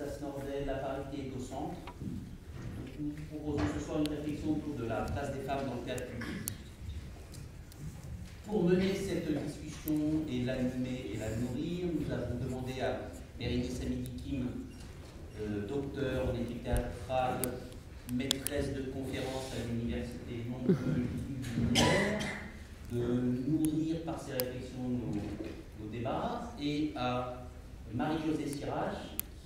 Stanislas Nordet, la parité est au centre. Donc, nous proposons ce soir une réflexion autour de la place des femmes dans le théâtre public. Pour mener cette discussion et l'animer et la nourrir, nous avons demandé à Bérénice Hamidi-Kim, docteur en éthique théâtrale, maîtresse de conférences à l'université Montpellier, de nourrir par ses réflexions nos débats, et à Marie-Josée Sirach,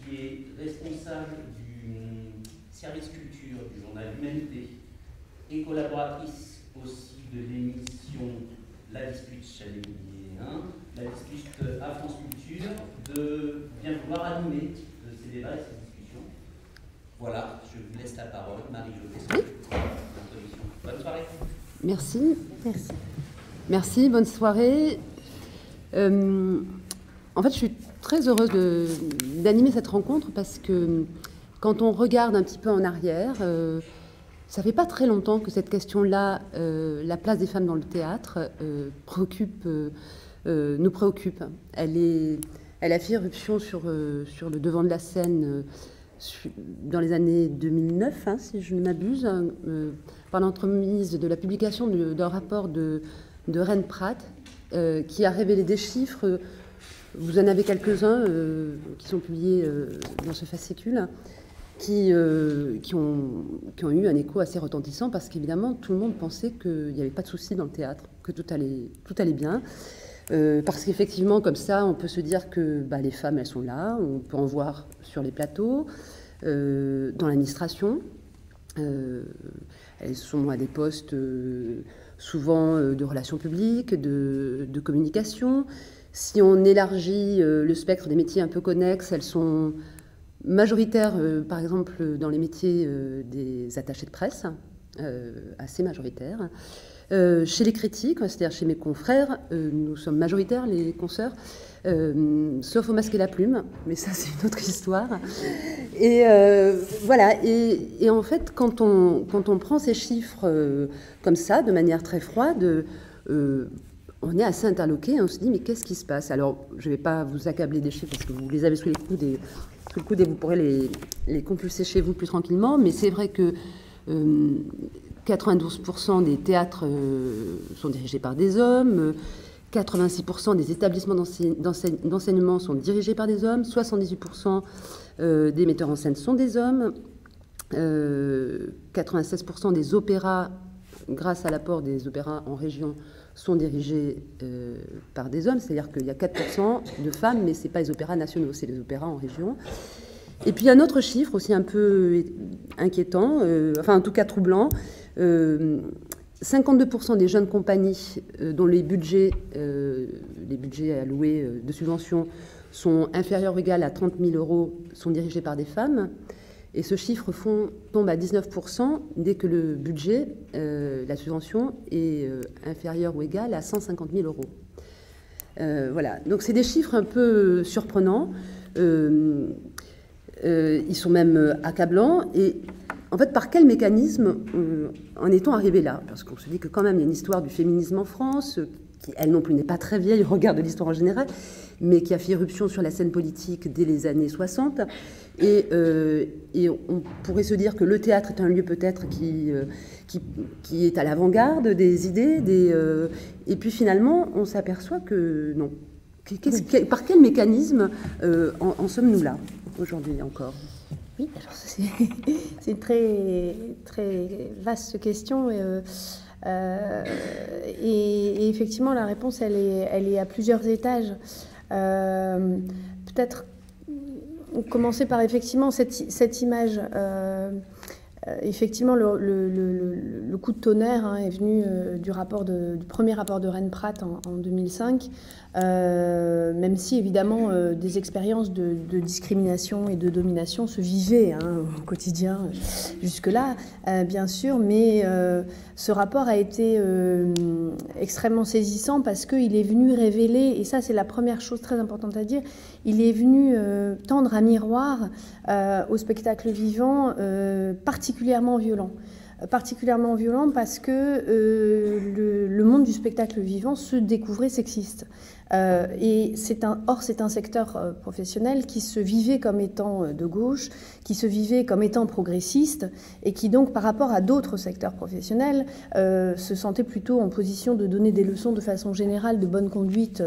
qui est responsable du service culture du journal Humanité et collaboratrice aussi de l'émission La Dispute Chalet-Millier 1, La Dispute à France Culture, de bien vouloir animer ces débats et ces discussions. Voilà, je vous laisse la parole, Marie-Josée. Bonne soirée. Merci. Merci. Merci, bonne soirée. En fait, je suis très heureuse d'animer cette rencontre parce que quand on regarde un petit peu en arrière, ça fait pas très longtemps que cette question-là, la place des femmes dans le théâtre, nous préoccupe. Elle a fait irruption sur le devant de la scène dans les années 2009, si je ne m'abuse, par l'entremise de la publication d'un rapport de Ren Pratt, qui a révélé des chiffres. Vous en avez quelques-uns qui sont publiés dans ce fascicule, qui ont eu un écho assez retentissant, parce qu'évidemment, tout le monde pensait qu'il n'y avait pas de souci dans le théâtre, que tout allait bien. Parce qu'effectivement, comme ça, on peut se dire que les femmes, elles sont là, on peut en voir sur les plateaux, dans l'administration. Elles sont à des postes souvent de relations publiques, de communication. Si on élargit le spectre des métiers un peu connexes, elles sont majoritaires, par exemple, dans les métiers des attachés de presse, assez majoritaires. Chez les critiques, c'est-à-dire chez mes confrères, nous sommes majoritaires, les consoeurs, sauf au Masque et la Plume, mais ça c'est une autre histoire. Et voilà, et en fait, quand on prend ces chiffres comme ça, de manière très froide, on est assez interloqué, on se dit mais qu'est-ce qui se passe? Alors, je ne vais pas vous accabler des chiffres parce que vous les avez sous le coude et vous pourrez les compulser chez vous plus tranquillement, mais c'est vrai que 92% des théâtres sont dirigés par des hommes, 86% des établissements d'enseignement sont dirigés par des hommes, 78% des metteurs en scène sont des hommes, 96% des opéras, grâce à l'apport des opéras en région, sont dirigés par des hommes, c'est-à-dire qu'il y a 4% de femmes, mais ce n'est pas les opéras nationaux, c'est les opéras en région. Et puis il y a un autre chiffre aussi un peu inquiétant, enfin en tout cas troublant, 52% des jeunes compagnies dont les budgets alloués de subventions sont inférieurs ou égaux à 30 000 € sont dirigés par des femmes. Et ce chiffre tombe à 19% dès que le budget, la subvention, est inférieur ou égal à 150 000 €. Voilà, donc c'est des chiffres un peu surprenants. Ils sont même accablants. Et en fait, par quel mécanisme en est-on arrivé là? Parce qu'on se dit que quand même, il y a une histoire du féminisme en France, qui, elle non plus, n'est pas très vieille au regard de l'histoire en général, mais qui a fait irruption sur la scène politique dès les années 60. Et on pourrait se dire que le théâtre est un lieu peut-être qui est à l'avant-garde des idées, et puis finalement, on s'aperçoit que non. Par quel mécanisme en sommes-nous là, aujourd'hui encore? Oui, alors c'est une très, très vaste question. Et effectivement, la réponse, elle est à plusieurs étages. Peut-être commencer par effectivement cette image. Effectivement, le coup de tonnerre est venu du premier rapport de Ren Pratt en 2005, même si évidemment des expériences de discrimination et de domination se vivaient au quotidien jusque-là, bien sûr, mais ce rapport a été extrêmement saisissant parce qu'il est venu révéler, et ça c'est la première chose très importante à dire, il est venu tendre un miroir au spectacle vivant particulièrement violent. Particulièrement violent parce que le monde du spectacle vivant se découvrait sexiste. Or, c'est un secteur professionnel qui se vivait comme étant de gauche, qui se vivait comme étant progressiste, et qui donc, par rapport à d'autres secteurs professionnels, se sentait plutôt en position de donner des leçons de façon générale de bonne conduite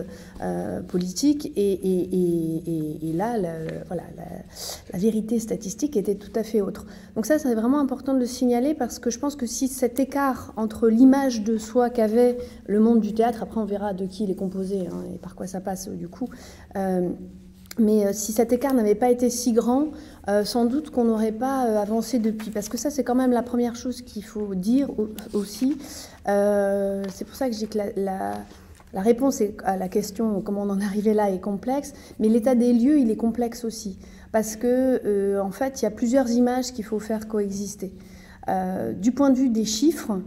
politique. Et là, la vérité statistique était tout à fait autre. Donc ça, c'est vraiment important de le signaler, parce que je pense que si cet écart entre l'image de soi qu'avait le monde du théâtre, après on verra de qui il est composé et par quoi ça passe du coup, mais si cet écart n'avait pas été si grand, sans doute qu'on n'aurait pas avancé depuis. Parce que ça, c'est quand même la première chose qu'il faut dire aussi. C'est pour ça que je dis que la réponse à la question comment on en arrivait là est complexe, mais l'état des lieux, il est complexe aussi. Parce que, en fait, il y a plusieurs images qu'il faut faire coexister. Du point de vue des chiffres,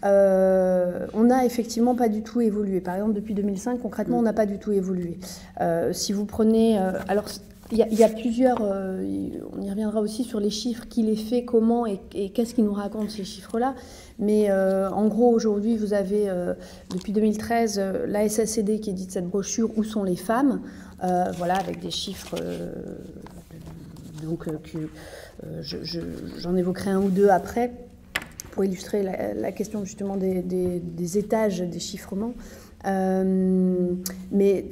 on n'a effectivement pas du tout évolué. Par exemple, depuis 2005, concrètement, on n'a pas du tout évolué. Si vous prenez... alors, il y a plusieurs... on y reviendra aussi sur les chiffres, qui les fait, comment et qu'est-ce qui nous raconte ces chiffres-là. Mais en gros, aujourd'hui, vous avez, depuis 2013, la SACD qui édite cette brochure « Où sont les femmes ?» voilà, avec des chiffres... donc, j'en évoquerai un ou deux après, pour illustrer la question justement des étages des chiffrements. Mais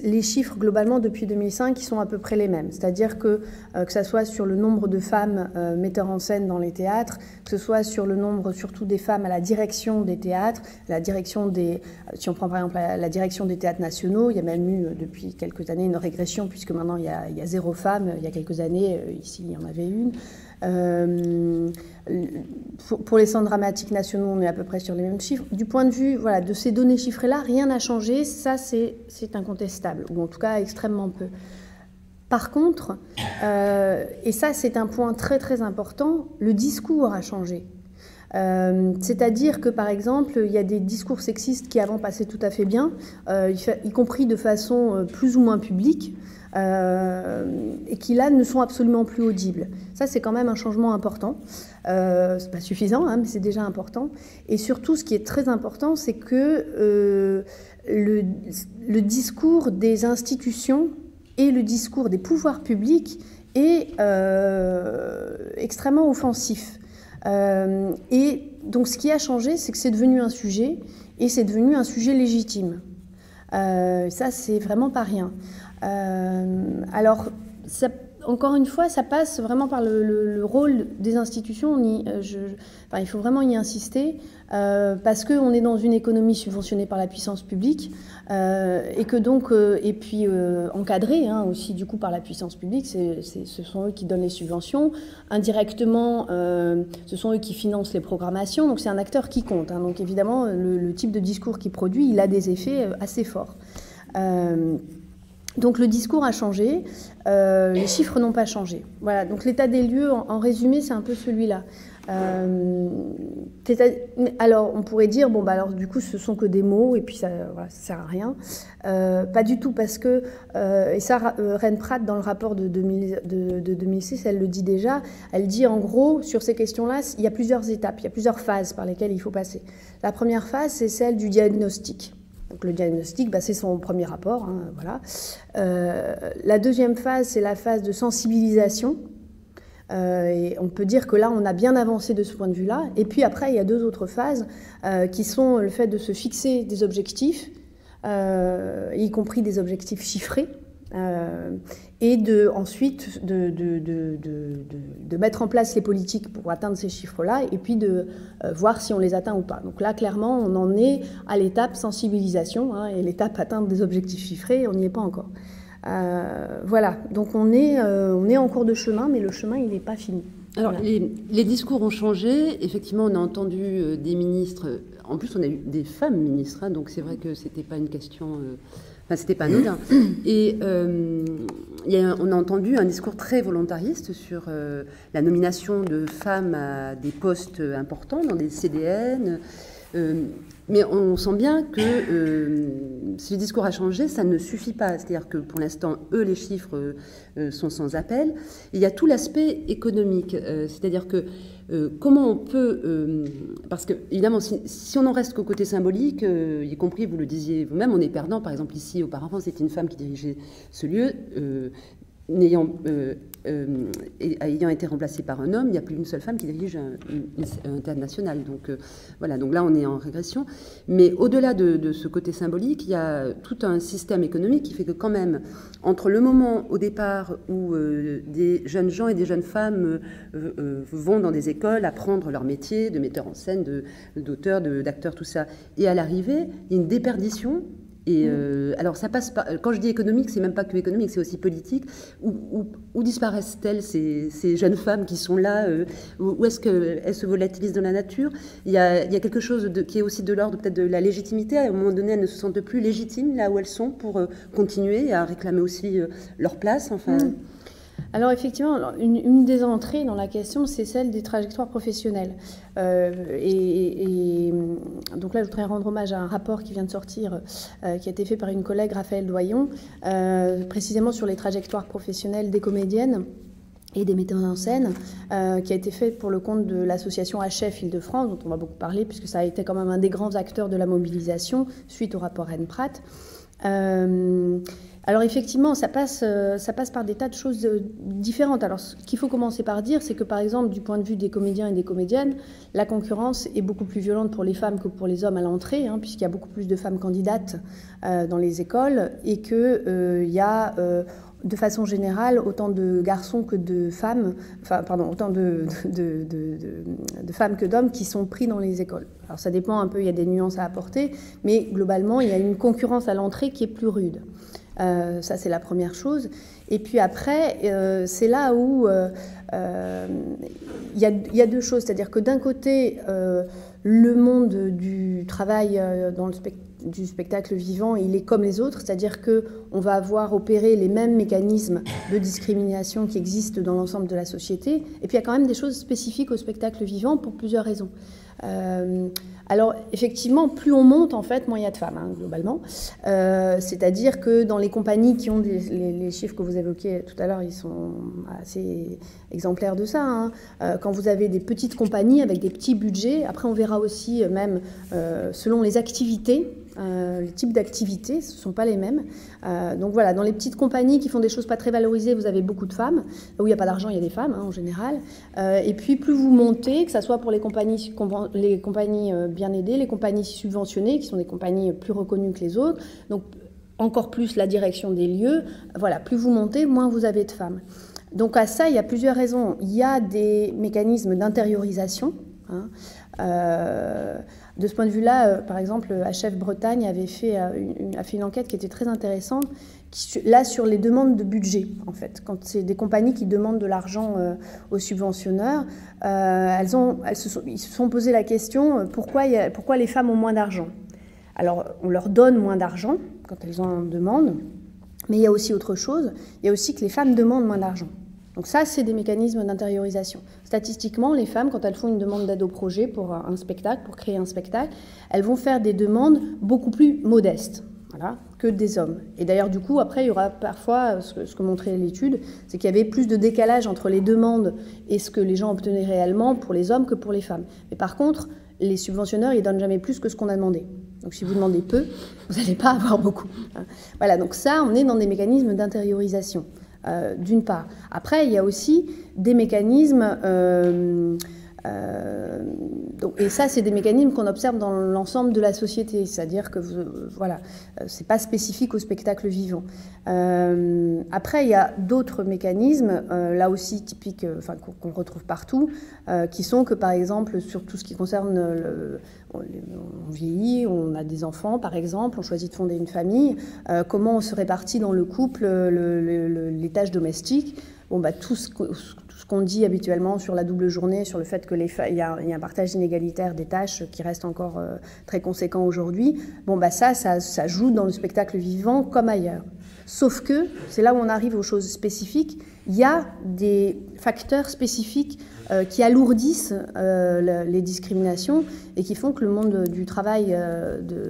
les chiffres globalement depuis 2005 qui sont à peu près les mêmes. C'est-à-dire que ça soit sur le nombre de femmes metteurs en scène dans les théâtres, que ce soit sur le nombre surtout des femmes à la direction des théâtres, la direction des... Si on prend par exemple la direction des théâtres nationaux, il y a même eu depuis quelques années une régression puisque maintenant il y a 0 femme. Il y a quelques années, ici il y en avait une. Pour les centres dramatiques nationaux, on est à peu près sur les mêmes chiffres. Du point de vue de ces données chiffrées-là, rien n'a changé. Ça, c'est incontestable, ou en tout cas extrêmement peu. Par contre, et ça c'est un point très très important, le discours a changé. C'est-à-dire que par exemple, il y a des discours sexistes qui avant passaient tout à fait bien, y compris de façon plus ou moins publique, et qui là ne sont absolument plus audibles. Ça, c'est quand même un changement important. C'est pas suffisant, mais c'est déjà important. Et surtout, ce qui est très important, c'est que le discours des institutions et le discours des pouvoirs publics est extrêmement offensif. Et donc, ce qui a changé, c'est que c'est devenu un sujet, et c'est devenu un sujet légitime. Ça, c'est vraiment pas rien. Alors, ça, encore une fois, ça passe vraiment par le rôle des institutions. Il faut vraiment y insister, parce qu'on est dans une économie subventionnée par la puissance publique, et que donc, et puis encadrée aussi du coup par la puissance publique. Ce sont eux qui donnent les subventions. Indirectement, ce sont eux qui financent les programmations. Donc c'est un acteur qui compte. Donc évidemment, le type de discours qu'il produit, il a des effets assez forts. Donc le discours a changé, les chiffres n'ont pas changé. Voilà, donc l'état des lieux, en résumé, c'est un peu celui-là. Alors on pourrait dire, alors du coup ce sont que des mots et puis ça sert à rien. Pas du tout, parce que, et ça Reine Pratt dans le rapport de 2006, elle le dit déjà, elle dit en gros sur ces questions-là, il y a plusieurs étapes, il y a plusieurs phases par lesquelles il faut passer. La première phase, c'est celle du diagnostic. Donc le diagnostic, c'est son premier rapport. Voilà. La deuxième phase, c'est la phase de sensibilisation. Et on peut dire que là, on a bien avancé de ce point de vue-là. Et puis après, il y a 2 autres phases qui sont le fait de se fixer des objectifs, y compris des objectifs chiffrés, et ensuite de mettre en place les politiques pour atteindre ces chiffres-là, et puis de voir si on les atteint ou pas. Donc là, clairement, on en est à l'étape sensibilisation, et l'étape atteindre des objectifs chiffrés, on n'y est pas encore. Voilà, donc on est en cours de chemin, mais le chemin, il n'est pas fini. Alors, voilà. Les discours ont changé. Effectivement, on a entendu des ministres. En plus, on a eu des femmes ministres, donc c'est vrai que c'était pas une question... c'était pas anodin. Et on a entendu un discours très volontariste sur la nomination de femmes à des postes importants dans des CDN. Mais on sent bien que si le discours a changé, ça ne suffit pas. C'est-à-dire que pour l'instant, les chiffres sont sans appel. Il y a tout l'aspect économique. C'est-à-dire que comment on peut... parce que, évidemment, si on en reste qu'au côté symbolique, y compris, vous le disiez vous-même, on est perdant. Par exemple, ici, auparavant, c'était une femme qui dirigeait ce lieu. Ayant été remplacée par un homme, il n'y a plus une seule femme qui dirige un théâtre national. Donc voilà, donc là on est en régression. Mais au-delà de ce côté symbolique, il y a tout un système économique qui fait que quand même, entre le moment au départ où des jeunes gens et des jeunes femmes vont dans des écoles apprendre leur métier de metteur en scène, d'auteur, d'acteur, tout ça, et à l'arrivée, il y a une déperdition. Et alors ça passe par, quand je dis économique, c'est même pas que économique, c'est aussi politique. Où disparaissent-elles ces jeunes femmes qui sont là? Où est-ce qu'elles se volatilisent dans la nature? Il y a quelque chose qui est aussi de l'ordre peut-être de la légitimité. À un moment donné, elles ne se sentent plus légitimes là où elles sont pour continuer à réclamer aussi leur place. Enfin. Alors effectivement, une des entrées dans la question, c'est celle des trajectoires professionnelles. Et donc là, je voudrais rendre hommage à un rapport qui vient de sortir, qui a été fait par une collègue, Raphaël Doyon, précisément sur les trajectoires professionnelles des comédiennes et des metteurs en scène, qui a été fait pour le compte de l'association HF Île-de-France, dont on va beaucoup parler, puisque ça a été quand même un des grands acteurs de la mobilisation suite au rapport Rennes-Pratt. Alors effectivement, ça passe par des tas de choses différentes. Alors ce qu'il faut commencer par dire, c'est que par exemple, du point de vue des comédiens et des comédiennes, la concurrence est beaucoup plus violente pour les femmes que pour les hommes à l'entrée, hein, puisqu'il y a beaucoup plus de femmes candidates dans les écoles, et qu'il y a de façon générale autant de garçons que de femmes, autant de femmes que d'hommes qui sont pris dans les écoles. Alors ça dépend un peu, il y a des nuances à apporter, mais globalement, il y a une concurrence à l'entrée qui est plus rude. Ça, c'est la première chose. Et puis après, c'est là où il y a deux choses. C'est-à-dire que d'un côté, le monde du travail du spectacle vivant, il est comme les autres. C'est-à-dire qu'on va avoir opéré les mêmes mécanismes de discrimination qui existent dans l'ensemble de la société. Et puis il y a quand même des choses spécifiques au spectacle vivant pour plusieurs raisons. Alors, effectivement, plus on monte, en fait, moins il y a de femmes, hein, globalement. C'est-à-dire que dans les compagnies qui ont les chiffres que vous évoquiez tout à l'heure, ils sont assez exemplaires de ça. Hein. Quand vous avez des petites compagnies avec des petits budgets, après on verra aussi, même selon les activités, les types d'activités, ce ne sont pas les mêmes. Donc voilà, dans les petites compagnies qui font des choses pas très valorisées, vous avez beaucoup de femmes. Où il n'y a pas d'argent, il y a des femmes, hein, en général. Et puis plus vous montez, que ce soit pour les compagnies bien aidées, les compagnies subventionnées, qui sont des compagnies plus reconnues que les autres, donc encore plus la direction des lieux, voilà, plus vous montez, moins vous avez de femmes. Donc à ça, il y a plusieurs raisons. Il y a des mécanismes d'intériorisation, hein. De ce point de vue-là, par exemple, HF Bretagne a fait une enquête qui était très intéressante, là sur les demandes de budget, en fait. Quand c'est des compagnies qui demandent de l'argent aux subventionneurs, ils se sont posé la question pourquoi les femmes ont moins d'argent. Alors, on leur donne moins d'argent quand elles en demandent, mais il y a aussi autre chose, il y a aussi que les femmes demandent moins d'argent. Donc ça, c'est des mécanismes d'intériorisation. Statistiquement, les femmes, quand elles font une demande d'aide au projet pour un spectacle, pour créer un spectacle, elles vont faire des demandes beaucoup plus modestes, voilà, que des hommes. Et d'ailleurs, du coup, après, il y aura parfois, ce que montrait l'étude, c'est qu'il y avait plus de décalage entre les demandes et ce que les gens obtenaient réellement pour les hommes que pour les femmes. Mais par contre, les subventionneurs, ils ne donnent jamais plus que ce qu'on a demandé. Donc si vous demandez peu, vous n'allez pas avoir beaucoup. Voilà, donc ça, on est dans des mécanismes d'intériorisation. D'une part. Après, il y a aussi des mécanismes, et ça, c'est des mécanismes qu'on observe dans l'ensemble de la société, c'est-à-dire que, voilà, c'est pas spécifique au spectacle vivant. Après, il y a d'autres mécanismes, là aussi typiques, qu'on retrouve partout, qui sont que, par exemple, sur tout ce qui concerne on vieillit, on a des enfants, par exemple, on choisit de fonder une famille, comment on se répartit dans le couple les tâches domestiques. Bon, bah, tout ce qu'on dit habituellement sur la double journée, sur le fait qu'il y a un partage inégalitaire des tâches qui reste encore très conséquent aujourd'hui, bon, bah, ça joue dans le spectacle vivant comme ailleurs. Sauf que, c'est là où on arrive aux choses spécifiques, il y a des facteurs spécifiques qui alourdissent les discriminations et qui font que le monde du travail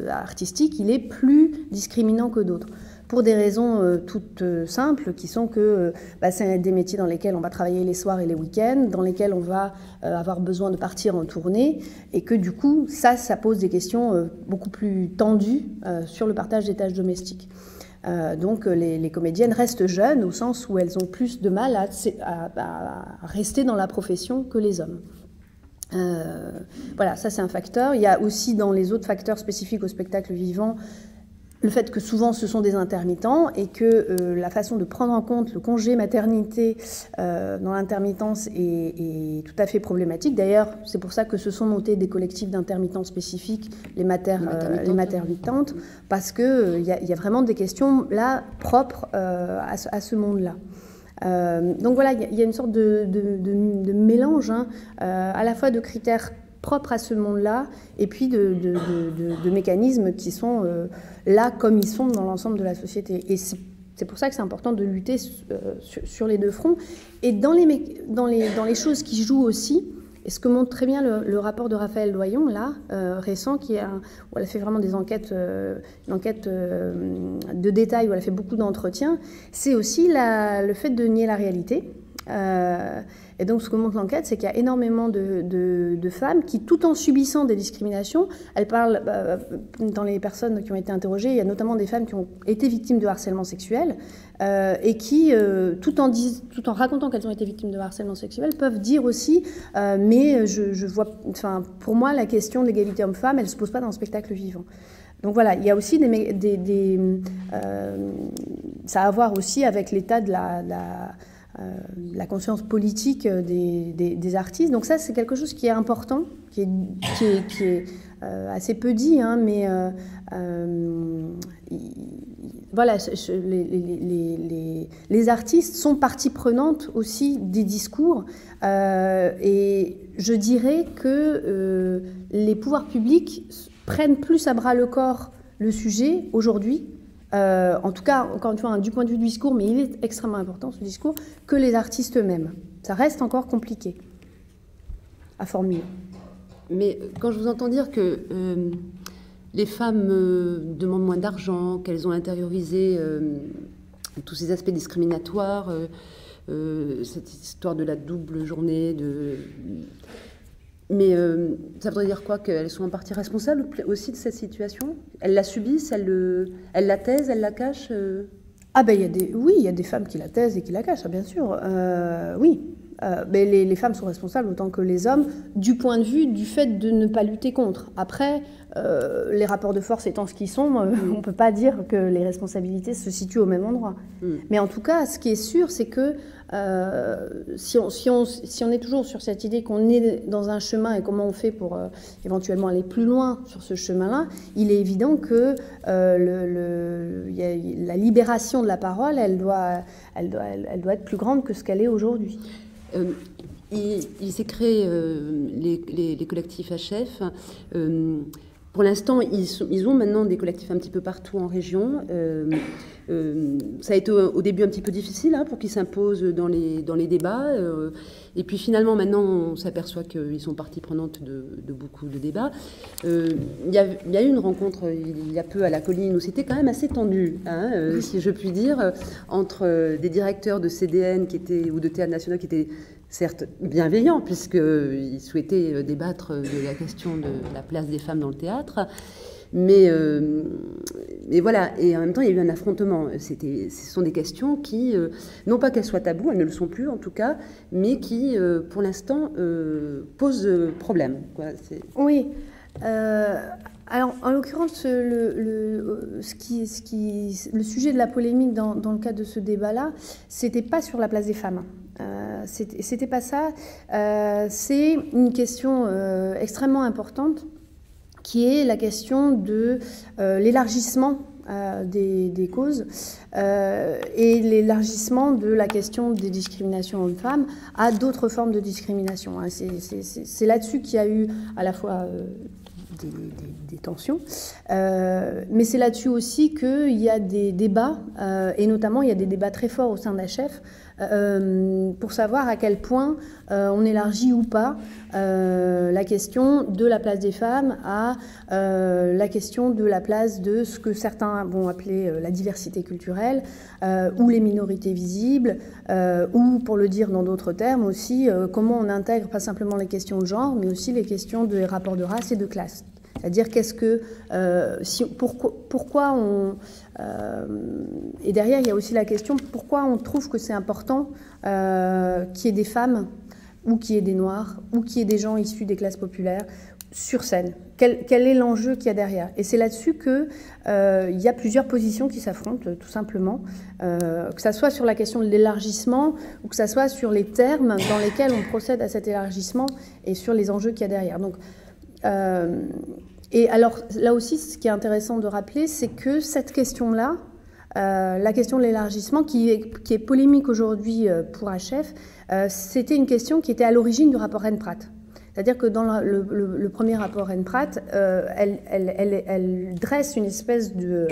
artistique, il est plus discriminant que d'autres. Pour des raisons toutes simples, qui sont que c'est des métiers dans lesquels on va travailler les soirs et les week-ends, dans lesquels on va avoir besoin de partir en tournée, et que du coup, ça pose des questions beaucoup plus tendues sur le partage des tâches domestiques. Donc les comédiennes restent jeunes au sens où elles ont plus de mal à rester dans la profession que les hommes. Voilà, ça c'est un facteur. Il y a aussi dans les autres facteurs spécifiques au spectacle vivant le fait que souvent ce sont des intermittents et que la façon de prendre en compte le congé maternité dans l'intermittence est tout à fait problématique. D'ailleurs, c'est pour ça que se sont montés des collectifs d'intermittents spécifiques, les maternitantes, parce qu'il y a vraiment des questions là propres à ce monde-là. Donc voilà, il y a une sorte de mélange à la fois de critères propres à ce monde-là, et puis de mécanismes qui sont là comme ils sont dans l'ensemble de la société. Et c'est pour ça que c'est important de lutter sur les deux fronts. Et dans les choses qui jouent aussi, et ce que montre très bien le rapport de Raphaël Doyon, là, récent, où elle a fait vraiment des enquêtes, une enquête de détail, où elle a fait beaucoup d'entretiens, c'est aussi le fait de nier la réalité. Et donc, ce que montre l'enquête, c'est qu'il y a énormément de femmes qui, tout en subissant des discriminations, elles parlent, dans les personnes qui ont été interrogées, il y a notamment des femmes qui ont été victimes de harcèlement sexuel et qui, tout en racontant qu'elles ont été victimes de harcèlement sexuel, peuvent dire aussi mais je vois, enfin, pour moi, la question de l'égalité homme-femme, elle ne se pose pas dans le spectacle vivant. Donc voilà, il y a aussi ça a à voir aussi avec l'état de la conscience politique des artistes. Donc ça, c'est quelque chose qui est important, qui est assez peu dit, mais voilà, les artistes sont partie prenante aussi des discours, et je dirais que les pouvoirs publics prennent plus à bras le corps le sujet aujourd'hui, en tout cas, encore une fois, du point de vue du discours, mais il est extrêmement important ce discours, que les artistes eux-mêmes. Ça reste encore compliqué à formuler. Mais quand je vous entends dire que les femmes demandent moins d'argent, qu'elles ont intériorisé tous ces aspects discriminatoires, cette histoire de la double journée, mais ça voudrait dire quoi? Qu'elles sont en partie responsables aussi de cette situation? Elles la subissent, elles la taisent, elles la cachent Ah ben oui, il y a des femmes qui la taisent et qui la cachent, bien sûr. Oui, mais les femmes sont responsables autant que les hommes du point de vue du fait de ne pas lutter contre. Après, les rapports de force étant ce qu'ils sont, on ne peut pas dire que les responsabilités se situent au même endroit. Mais en tout cas, ce qui est sûr, c'est que si on est toujours sur cette idée qu'on est dans un chemin et comment on fait pour éventuellement aller plus loin sur ce chemin-là, il est évident que la libération de la parole, elle doit être plus grande que ce qu'elle est aujourd'hui. Il s'est créé les collectifs HF. Pour l'instant, ils ont maintenant des collectifs un petit peu partout en région. Ça a été au début un petit peu difficile pour qu'ils s'imposent dans les débats. Et puis finalement, maintenant, on s'aperçoit qu'ils sont partie prenante de beaucoup de débats. Il y a eu une rencontre il y a peu à la Colline où c'était quand même assez tendu, si je puis dire, entre des directeurs de CDN ou de Théâtre National qui étaient certes bienveillants, puisqu'ils souhaitaient débattre de la question de la place des femmes dans le théâtre. Mais voilà, et en même temps, il y a eu un affrontement. Ce sont des questions qui, non pas qu'elles soient taboues, elles ne le sont plus en tout cas, mais qui, pour l'instant, posent problème. Oui. Alors, en l'occurrence, le sujet de la polémique dans le cadre de ce débat-là, c'était pas sur la place des femmes. C'était pas ça. C'est une question extrêmement importante, qui est la question de l'élargissement des causes et l'élargissement de la question des discriminations hommes-femmes à d'autres formes de discrimination. C'est là-dessus qu'il y a eu à la fois des tensions, mais c'est là-dessus aussi qu'il y a des débats, et notamment il y a des débats très forts au sein d'HF pour savoir à quel point on élargit ou pas la question de la place des femmes à la question de la place de ce que certains vont appeler la diversité culturelle ou les minorités visibles, ou pour le dire dans d'autres termes aussi, comment on intègre pas simplement les questions de genre, mais aussi les questions des rapports de race et de classe. C'est-à-dire pourquoi on... et derrière, il y a aussi la question pourquoi on trouve que c'est important qu'il y ait des femmes, ou qu'il y ait des noirs, ou qu'il y ait des gens issus des classes populaires sur scène. Quel est l'enjeu qu'il y a derrière? Et c'est là-dessus qu'il y a plusieurs positions qui s'affrontent, tout simplement, que ça soit sur la question de l'élargissement, ou que ça soit sur les termes dans lesquels on procède à cet élargissement, et sur les enjeux qu'il y a derrière. Donc, et alors, là aussi, ce qui est intéressant de rappeler, c'est que cette question-là, la question de l'élargissement, qui est polémique aujourd'hui pour HF, c'était une question qui était à l'origine du rapport Rennes-Prat. C'est-à-dire que dans le premier rapport Rennes-Prat, elle dresse une espèce de...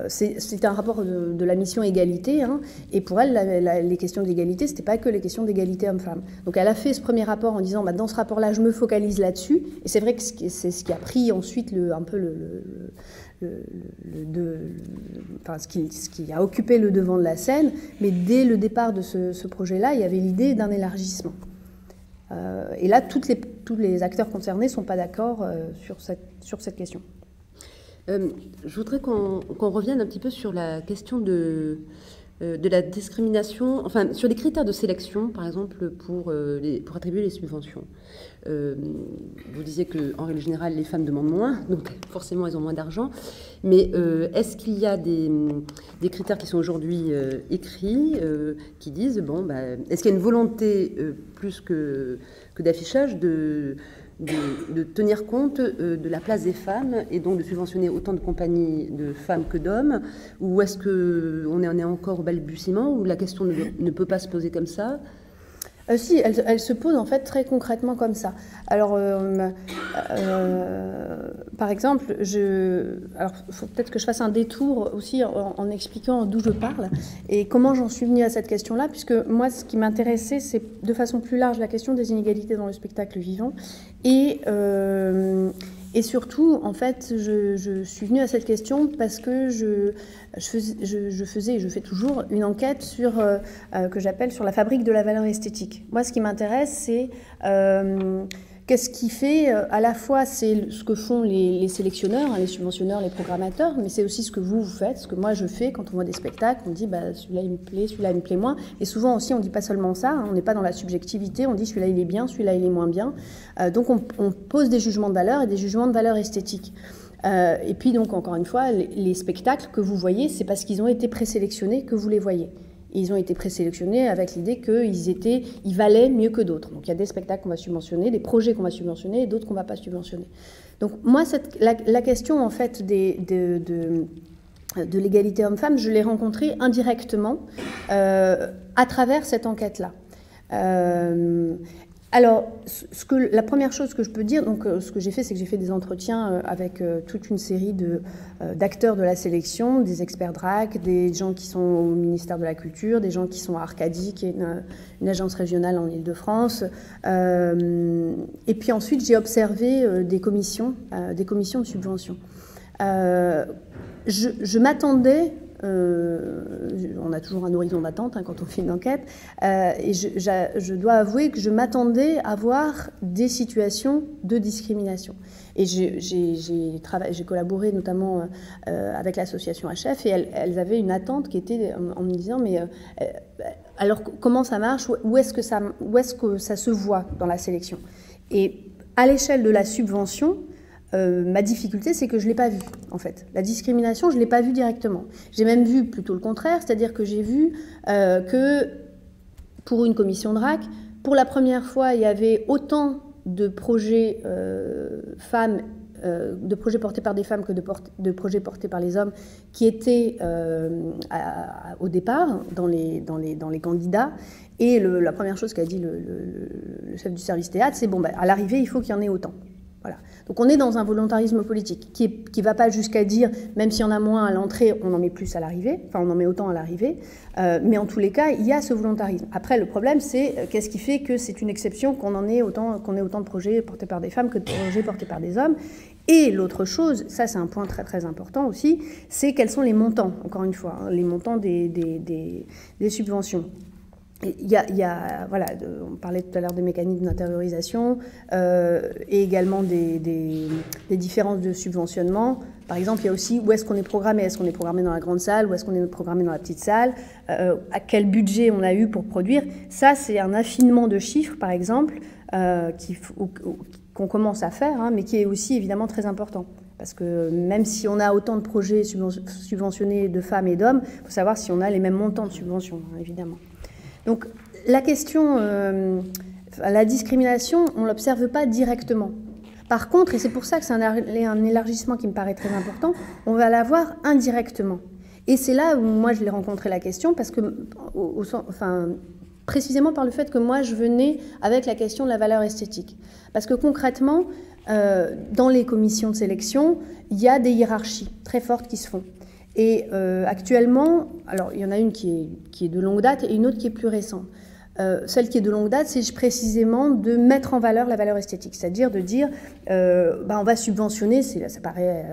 c'est un rapport de la mission égalité, hein, et pour elle, les questions d'égalité, c'était pas que les questions d'égalité hommes-femmes. Donc elle a fait ce premier rapport en disant, dans ce rapport-là, je me focalise là-dessus, et c'est vrai que c'est ce qui a pris ensuite ce qui a occupé le devant de la scène, mais dès le départ de ce projet-là, il y avait l'idée d'un élargissement. Et là, tous les acteurs concernés ne sont pas d'accord sur cette question. Je voudrais qu'on revienne un petit peu sur la question de la discrimination, enfin sur les critères de sélection, par exemple, pour attribuer les subventions. Vous disiez qu'en règle générale, les femmes demandent moins, donc forcément, elles ont moins d'argent. Mais est-ce qu'il y a des critères qui sont aujourd'hui écrits, qui disent, est-ce qu'il y a une volonté plus que d'affichage de tenir compte de la place des femmes et donc de subventionner autant de compagnies de femmes que d'hommes, ou est-ce qu'on est encore au balbutiement, ou la question ne peut pas se poser comme ça? Si, elle se pose en fait très concrètement comme ça. Alors, par exemple, alors il faut peut-être que je fasse un détour aussi en expliquant d'où je parle et comment j'en suis venue à cette question-là, puisque moi, ce qui m'intéressait, c'est de façon plus large la question des inégalités dans le spectacle vivant et surtout, en fait, je suis venue à cette question parce que je faisais et je fais toujours une enquête que j'appelle sur la fabrique de la valeur esthétique. Moi, ce qui m'intéresse, c'est qu'est-ce qui fait, à la fois, c'est ce que font les sélectionneurs, les subventionneurs, les programmateurs, mais c'est aussi ce que vous faites, ce que moi je fais quand on voit des spectacles, on dit celui-là il me plaît, celui-là il me plaît moins. Et souvent aussi, on ne dit pas seulement ça, on n'est pas dans la subjectivité, on dit celui-là il est bien, celui-là il est moins bien. Donc on pose des jugements de valeur et des jugements de valeur esthétique. Et puis donc, encore une fois, les spectacles que vous voyez, c'est parce qu'ils ont été présélectionnés que vous les voyez. Et ils ont été présélectionnés avec l'idée qu'ils valaient mieux que d'autres. Donc il y a des spectacles qu'on va subventionner, des projets qu'on va subventionner et d'autres qu'on ne va pas subventionner. Donc moi, la question en fait de l'égalité homme-femme, je l'ai rencontrée indirectement à travers cette enquête-là. Alors, la première chose que je peux dire, donc ce que j'ai fait, c'est que j'ai fait des entretiens avec toute une série d'acteurs de la sélection, des experts DRAC, des gens qui sont au ministère de la Culture, des gens qui sont à Arcadie, qui est une agence régionale en Île-de-France. Et puis ensuite, j'ai observé des commissions de subvention. Je m'attendais... on a toujours un horizon d'attente quand on fait une enquête, et je dois avouer que je m'attendais à voir des situations de discrimination. Et j'ai collaboré notamment avec l'association HF, et elles avaient une attente qui était en me disant mais alors comment ça marche, où est-ce que ça se voit dans la sélection? Et à l'échelle de la subvention, ma difficulté, c'est que je ne l'ai pas vue, en fait. La discrimination, je ne l'ai pas vue directement. J'ai même vu plutôt le contraire, c'est-à-dire que j'ai vu que, pour une commission DRAC, pour la première fois, il y avait autant de projets femmes, de projets portés par des femmes que de projets portés par les hommes qui étaient au départ dans les candidats. Et la première chose qu'a dit le chef du service théâtre, c'est à l'arrivée, il faut qu'il y en ait autant. Voilà. Donc on est dans un volontarisme politique qui ne va pas jusqu'à dire, même s'il y en a moins à l'entrée, on en met plus à l'arrivée, enfin on en met autant à l'arrivée, mais en tous les cas, il y a ce volontarisme. Après, le problème, c'est qu'est-ce qui fait que c'est une exception qu'on ait autant de projets portés par des femmes que de projets portés par des hommes. Et l'autre chose, ça c'est un point très très important aussi, c'est quels sont les montants, encore une fois, hein, les montants des subventions. Voilà, on parlait tout à l'heure des mécanismes d'intériorisation et également des différences de subventionnement. Par exemple, il y a aussi où est-ce qu'on est programmé. Est-ce qu'on est programmé dans la grande salle ou est-ce qu'on est programmé dans la petite salle, à quel budget on a eu pour produire. Ça, c'est un affinement de chiffres, par exemple, qu'on commence à faire, hein, mais qui est aussi évidemment très important. Parce que même si on a autant de projets subventionnés de femmes et d'hommes, il faut savoir si on a les mêmes montants de subventions, hein, évidemment. Donc la question, la discrimination, on ne l'observe pas directement. Par contre, et c'est pour ça que c'est un élargissement qui me paraît très important, on va l'avoir indirectement. Et c'est là où moi je l'ai rencontré la question, parce que, précisément par le fait que moi je venais avec la question de la valeur esthétique. Parce que concrètement, dans les commissions de sélection, il y a des hiérarchies très fortes qui se font. Et actuellement, alors il y en a une qui est de longue date et une autre qui est plus récente. Celle qui est de longue date, c'est précisément de mettre en valeur la valeur esthétique, c'est-à-dire de dire on va subventionner, ça paraît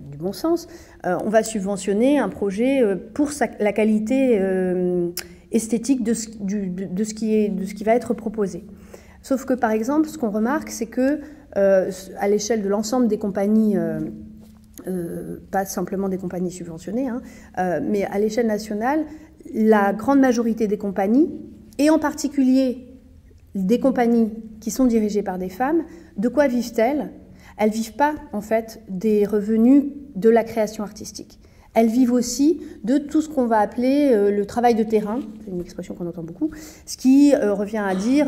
du bon sens, on va subventionner un projet pour la qualité esthétique de ce qui va être proposé. Sauf que par exemple, ce qu'on remarque, c'est que à l'échelle de l'ensemble des compagnies, pas simplement des compagnies subventionnées, hein, mais à l'échelle nationale, la grande majorité des compagnies, et en particulier des compagnies qui sont dirigées par des femmes, de quoi vivent-elles? Elles ne vivent pas, en fait, des revenus de la création artistique. Elles vivent aussi de tout ce qu'on va appeler le travail de terrain, c'est une expression qu'on entend beaucoup, ce qui revient à dire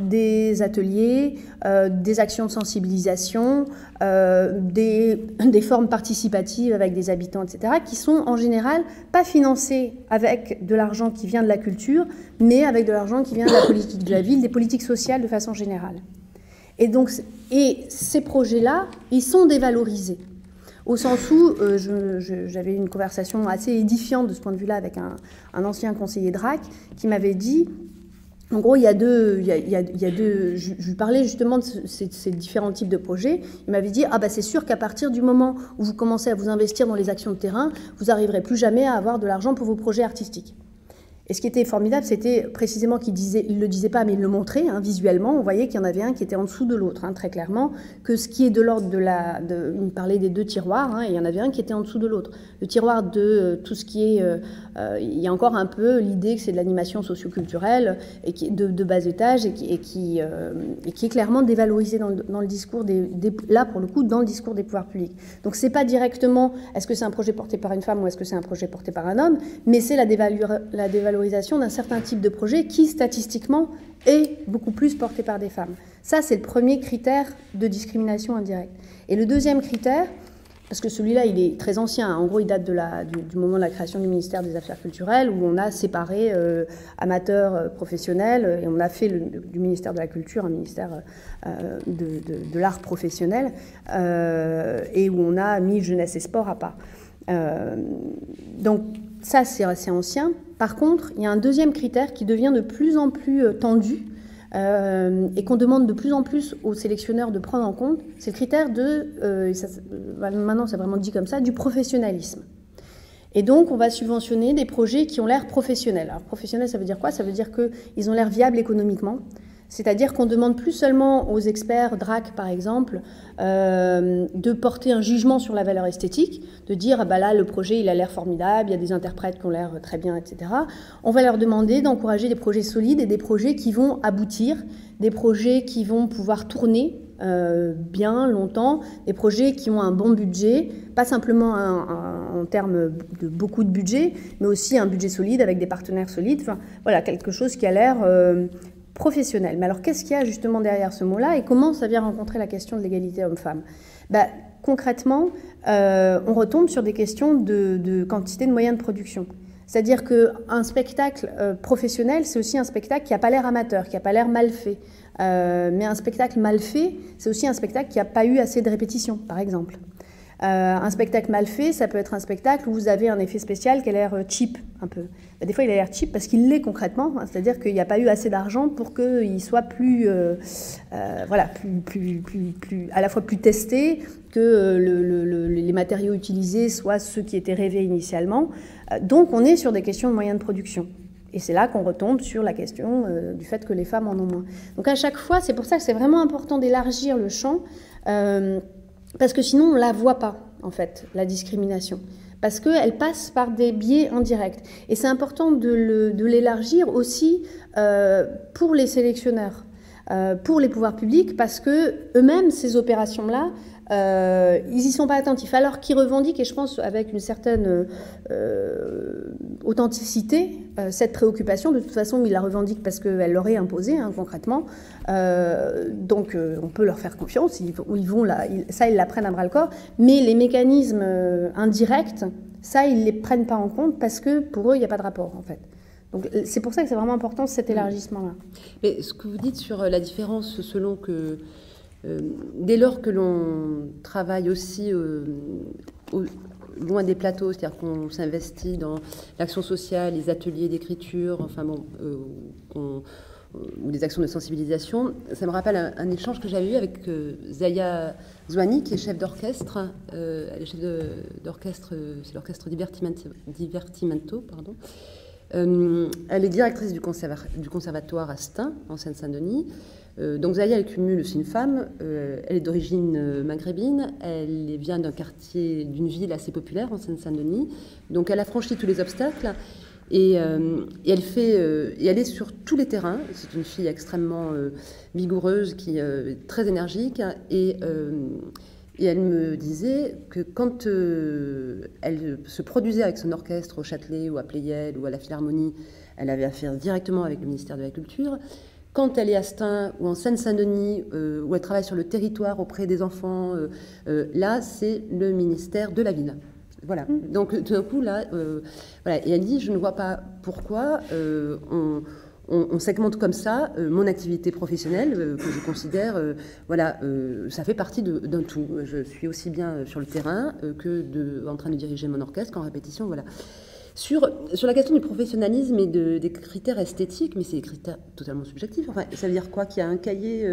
des ateliers, des actions de sensibilisation, des formes participatives avec des habitants, etc., qui sont en général pas financées avec de l'argent qui vient de la culture, mais avec de l'argent qui vient de la politique de la ville, des politiques sociales de façon générale. Et ces projets-là, ils sont dévalorisés. Au sens où j'avais une conversation assez édifiante de ce point de vue-là avec un ancien conseiller DRAC qui m'avait dit, en gros, je lui parlais justement de ces différents types de projets. Il m'avait dit, c'est sûr qu'à partir du moment où vous commencez à vous investir dans les actions de terrain, vous n'arriverez plus jamais à avoir de l'argent pour vos projets artistiques. Et ce qui était formidable, c'était précisément qu'il ne le disait pas, mais il le montrait hein, visuellement. On voyait qu'il y en avait un qui était en dessous de l'autre, hein, très clairement, que ce qui est de l'ordre il parlait des deux tiroirs, hein, et il y en avait un qui était en dessous de l'autre. Le tiroir de tout ce qui est... il y a encore un peu l'idée que c'est de l'animation socioculturelle et de bas étage et qui est clairement dévalorisé dans le discours là, pour le coup, dans le discours des pouvoirs publics. Donc c'est pas directement est-ce que c'est un projet porté par une femme ou est-ce que c'est un projet porté par un homme, mais c'est la dévalorisation d'un certain type de projet qui, statistiquement, est beaucoup plus porté par des femmes. Ça, c'est le premier critère de discrimination indirecte. Et le deuxième critère, parce que celui-là, il est très ancien, en gros, il date du moment de la création du ministère des Affaires culturelles, où on a séparé amateurs, professionnels, et on a fait du ministère de la Culture un ministère de l'art professionnel, et où on a mis jeunesse et sport à part. Donc, ça, c'est assez ancien. Par contre, il y a un deuxième critère qui devient de plus en plus tendu et qu'on demande de plus en plus aux sélectionneurs de prendre en compte, c'est le critère maintenant c'est vraiment dit comme ça, du professionnalisme. Et donc, on va subventionner des projets qui ont l'air professionnels. Alors, professionnel, ça veut dire quoi? Ça veut dire qu'ils ont l'air viables économiquement. C'est-à-dire qu'on ne demande plus seulement aux experts DRAC, par exemple, de porter un jugement sur la valeur esthétique, de dire là, le projet, il a l'air formidable, il y a des interprètes qui ont l'air très bien, etc. On va leur demander d'encourager des projets solides et des projets qui vont aboutir, des projets qui vont pouvoir tourner bien, longtemps, des projets qui ont un bon budget, pas simplement en termes de beaucoup de budget, mais aussi un budget solide avec des partenaires solides. Enfin, voilà, quelque chose qui a l'air professionnel. Mais alors, qu'est-ce qu'il y a justement derrière ce mot-là et comment ça vient rencontrer la question de l'égalité homme-femme? Concrètement, on retombe sur des questions de quantité de moyens de production. C'est-à-dire qu'un spectacle professionnel, c'est aussi un spectacle qui n'a pas l'air amateur, qui n'a pas l'air mal fait. Mais un spectacle mal fait, c'est aussi un spectacle qui n'a pas eu assez de répétitions, par exemple. Un spectacle mal fait, ça peut être un spectacle où vous avez un effet spécial qui a l'air cheap, un peu. Des fois, il a l'air cheap parce qu'il l'est concrètement, c'est-à-dire qu'il n'y a pas eu assez d'argent pour qu'il soit plus, voilà, à la fois plus testé, que les matériaux utilisés soient ceux qui étaient rêvés initialement. Donc, on est sur des questions de moyens de production. Et c'est là qu'on retombe sur la question du fait que les femmes en ont moins. Donc, à chaque fois, c'est pour ça que c'est vraiment important d'élargir le champ. Parce que sinon, on ne la voit pas, en fait, la discrimination. Parce qu'elle passe par des biais indirects. Et c'est important de l'élargir aussi pour les sélectionneurs, pour les pouvoirs publics, parce qu'eux-mêmes, ces opérations-là, ils n'y sont pas attentifs. Alors qu'ils revendiquent, et je pense avec une certaine authenticité, cette préoccupation. De toute façon, ils la revendiquent parce qu'elle leur est imposée, hein, concrètement. Donc, on peut leur faire confiance. Ça, ils la prennent à bras-le-corps. Mais les mécanismes indirects, ça, ils ne les prennent pas en compte parce que pour eux, il n'y a pas de rapport, en fait. Donc, c'est pour ça que c'est vraiment important, cet élargissement-là. Mais ce que vous dites sur la différence selon que... dès lors que l'on travaille aussi loin des plateaux, c'est-à-dire qu'on s'investit dans l'action sociale, les ateliers d'écriture, enfin bon, ou des actions de sensibilisation, ça me rappelle un échange que j'avais eu avec Zaya Zouani, qui est chef d'orchestre. Elle est chef d'orchestre, c'est l'orchestre Divertimento, pardon. Elle est directrice du conservatoire à Stein, en Seine-Saint-Denis. Donc Zaya, elle cumule, c'est une femme, elle est d'origine maghrébine, elle vient d'un quartier, d'une ville assez populaire en Seine-Saint-Denis, donc elle a franchi tous les obstacles et elle est sur tous les terrains. C'est une fille extrêmement vigoureuse, qui est très énergique et elle me disait que quand elle se produisait avec son orchestre au Châtelet ou à Pleyel ou à la Philharmonie, elle avait affaire directement avec le ministère de la Culture. Quand elle est à Stein ou en Seine-Saint-Denis, où elle travaille sur le territoire auprès des enfants, là, c'est le ministère de la Ville. Voilà. Donc, tout d'un coup, là, voilà. Et elle dit, je ne vois pas pourquoi on segmente comme ça mon activité professionnelle, que je considère, voilà, ça fait partie d'un tout. Je suis aussi bien sur le terrain en train de diriger mon orchestre qu'en répétition, voilà. Sur la question du professionnalisme et des critères esthétiques, mais c'est des critères totalement subjectifs. Enfin, ça veut dire quoi? Qu'il y a un cahier,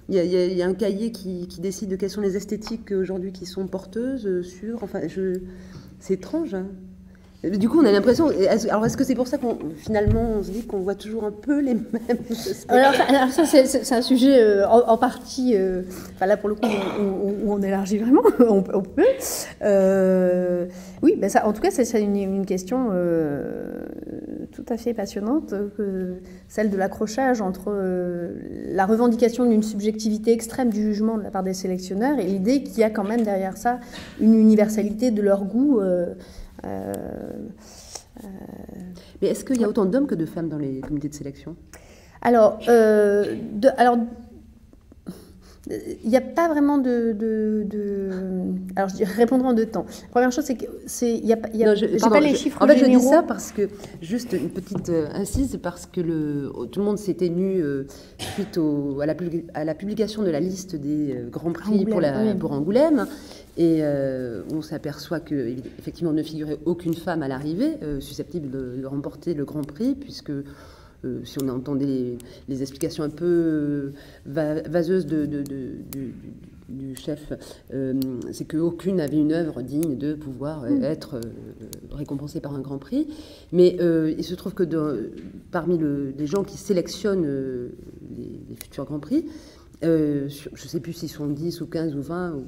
il y a un cahier qui décide de quelles sont les esthétiques aujourd'hui qui sont porteuses sur. Enfin, c'est étrange. Hein. Du coup, on a l'impression. Alors, est-ce que c'est pour ça qu'on finalement on se dit qu'on voit toujours un peu les mêmes? Alors ça, c'est un sujet en partie. Enfin là, pour le coup, où on élargit vraiment, on peut. Oui, ben ça, en tout cas, c'est une question tout à fait passionnante, celle de l'accrochage entre la revendication d'une subjectivité extrême du jugement de la part des sélectionneurs et l'idée qu'il y a quand même derrière ça une universalité de leur goût. Mais est-ce qu'il y a autant d'hommes que de femmes dans les comités de sélection? Alors, il n'y a pas vraiment Alors, je répondrai en deux temps. La première chose, c'est que j'ai pas les chiffres généraux. En fait, je dis ça parce que, juste une petite incise, parce que tout le monde s'est ému suite à la publication de la liste des grands prix pour Angoulême. Et on s'aperçoit qu'effectivement, ne figurait aucune femme à l'arrivée susceptible de remporter le grand prix, puisque si on entendait les explications un peu vaseuses du chef, c'est qu'aucune n'avait une œuvre digne de pouvoir être récompensée par un grand prix. Mais il se trouve que parmi les gens qui sélectionnent les futurs grands prix, je ne sais plus s'ils sont 10 ou 15 ou 20,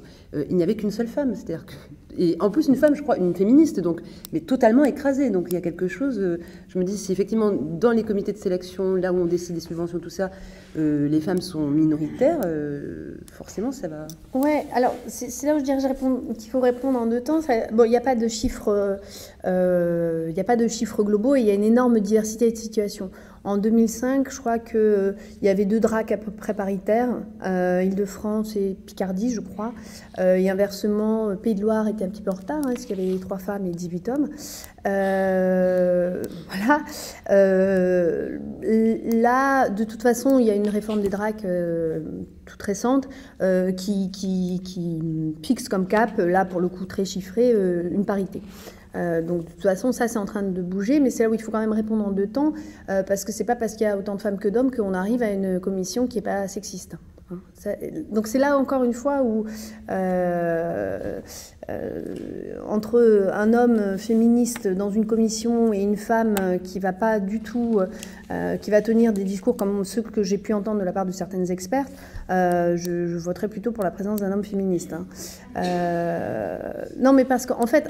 il n'y avait qu'une seule femme. C'est-à-dire et en plus, une femme, je crois, une féministe, donc, mais totalement écrasée. Donc il y a quelque chose, je me dis, si effectivement, dans les comités de sélection, là où on décide des subventions, tout ça, les femmes sont minoritaires, forcément, ça va... Ouais, alors, c'est là où je dirais qu'il faut répondre en deux temps. Bon, il n'y a pas de chiffres globaux et il y a une énorme diversité de situations. En 2005, je crois qu'il y avait 2 DRAC à peu près paritaires, Île-de-France et Picardie, je crois. Et inversement, Pays de Loire était un petit peu en retard, hein, parce qu'il y avait 3 femmes et 18 hommes. Voilà. Là, de toute façon, il y a une réforme des DRAC toute récente qui fixe comme cap, là pour le coup très chiffré, une parité. Donc de toute façon, ça c'est en train de bouger, mais c'est là où il faut quand même répondre en 2 temps, parce que c'est pas parce qu'il y a autant de femmes que d'hommes qu'on arrive à une commission qui n'est pas sexiste. Donc c'est là encore une fois où entre un homme féministe dans une commission et une femme qui va pas du tout, qui va tenir des discours comme ceux que j'ai pu entendre de la part de certaines expertes, je voterais plutôt pour la présence d'un homme féministe. Non, mais parce qu'en fait,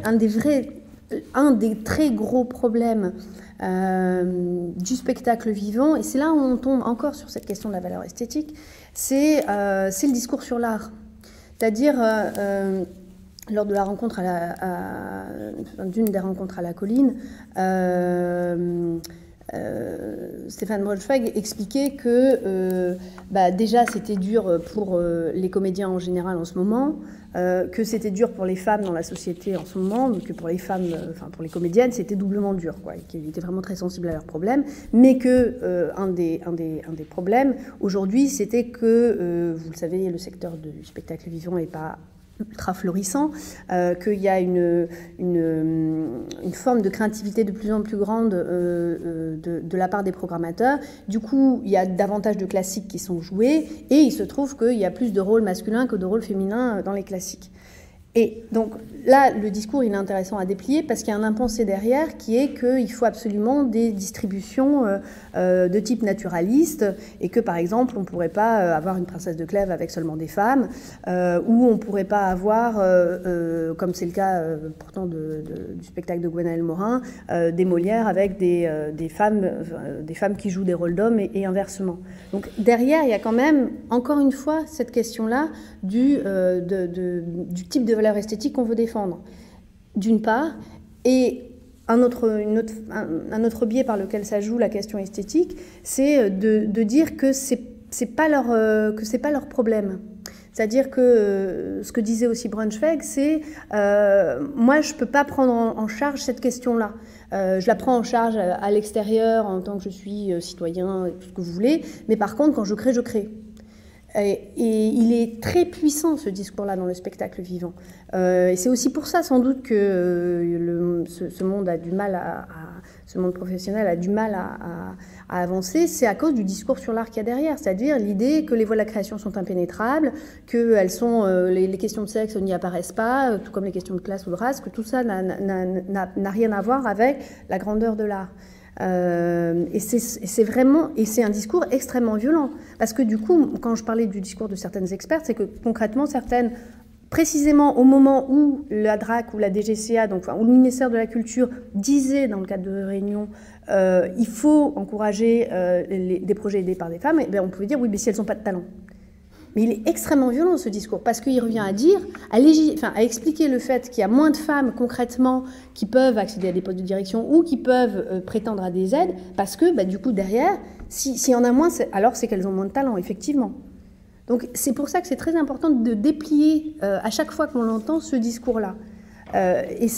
un des très gros problèmes du spectacle vivant, et c'est là où on tombe encore sur cette question de la valeur esthétique, c'est le discours sur l'art. C'est-à-dire, lors de la rencontre d'une des rencontres à la Colline, Stéphane Braunschweig expliquait que déjà c'était dur pour les comédiens en général en ce moment, que c'était dur pour les femmes dans la société en ce moment, mais que pour les femmes, pour les comédiennes, c'était doublement dur, quoi, et qu'ils étaient vraiment très sensibles à leurs problèmes, mais que un des problèmes aujourd'hui, c'était que, vous le savez, le secteur du spectacle vivant n'est pas ultra florissant, qu'il y a une forme de craintivité de plus en plus grande de la part des programmateurs. Du coup, il y a davantage de classiques qui sont joués, et il se trouve qu'il y a plus de rôles masculins que de rôles féminins dans les classiques. Et donc là, le discours, il est intéressant à déplier parce qu'il y a un impensé derrière qui est qu'il faut absolument des distributions de type naturaliste et que, par exemple, on ne pourrait pas avoir une princesse de Clèves avec seulement des femmes ou on ne pourrait pas avoir, comme c'est le cas pourtant du spectacle de Gwenaëlle Morin, des Molières avec des femmes qui jouent des rôles d'hommes et inversement. Donc derrière, il y a quand même, encore une fois, cette question-là du type de valeur esthétique qu'on veut défendre, d'une part, et un autre biais par lequel ça joue la question esthétique, c'est de dire que c'est pas leur problème. C'est-à-dire que ce que disait aussi Braunschweig, c'est moi je peux pas prendre en charge cette question-là. Je la prends en charge à l'extérieur en tant que je suis citoyen, tout ce que vous voulez, mais par contre quand je crée, je crée. Et il est très puissant ce discours-là dans le spectacle vivant. Et c'est aussi pour ça sans doute que ce monde a du mal ce monde professionnel a du mal à avancer. C'est à cause du discours sur l'art qu'il y a derrière, c'est-à-dire l'idée que les voies de la création sont impénétrables, que les questions de sexe n'y apparaissent pas, tout comme les questions de classe ou de race, que tout ça n'a rien à voir avec la grandeur de l'art. Et c'est un discours extrêmement violent parce que du coup, quand je parlais du discours de certaines expertes, c'est que concrètement certaines, précisément au moment où la DRAC ou la DGCA, ou le ministère de la Culture disait dans le cadre de réunions il faut encourager des projets aidés par des femmes, et bien on pouvait dire oui, mais si elles n'ont pas de talent. Mais il est extrêmement violent ce discours parce qu'il revient à dire, à expliquer le fait qu'il y a moins de femmes concrètement qui peuvent accéder à des postes de direction ou qui peuvent prétendre à des aides parce que du coup derrière, s'il y en a moins, alors c'est qu'elles ont moins de talent, effectivement. Donc c'est pour ça que c'est très important de déplier à chaque fois qu'on l'entend ce discours-là. Et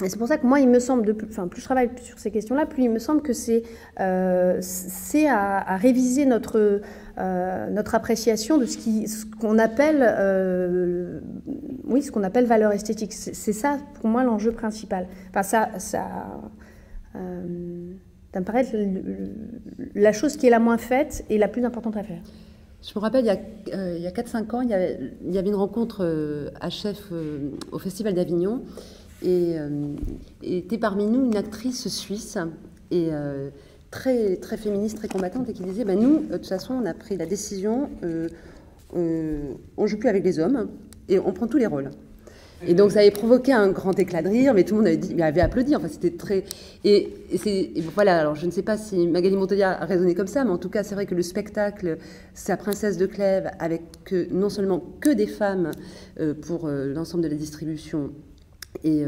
c'est pour ça que moi, il me semble, plus je travaille sur ces questions-là, plus il me semble que c'est à réviser notre appréciation de ce qu'on appelle valeur esthétique. C'est ça, pour moi, l'enjeu principal. Enfin, ça me paraît être la chose qui est la moins faite et la plus importante à faire. Je me rappelle, il y a 4-5 ans, il y avait une rencontre à Chef au Festival d'Avignon. Et était parmi nous une actrice suisse et très, très féministe, très combattante, et qui disait nous, de toute façon, on a pris la décision, on ne joue plus avec les hommes et on prend tous les rôles. Et donc ça avait provoqué un grand éclat de rire, mais tout le monde avait applaudi. Enfin, c'était très. Et voilà. Alors je ne sais pas si Magali Montoya a raisonné comme ça, mais en tout cas, c'est vrai que le spectacle, Sa princesse de Clèves, avec non seulement que des femmes pour l'ensemble de la distribution. Et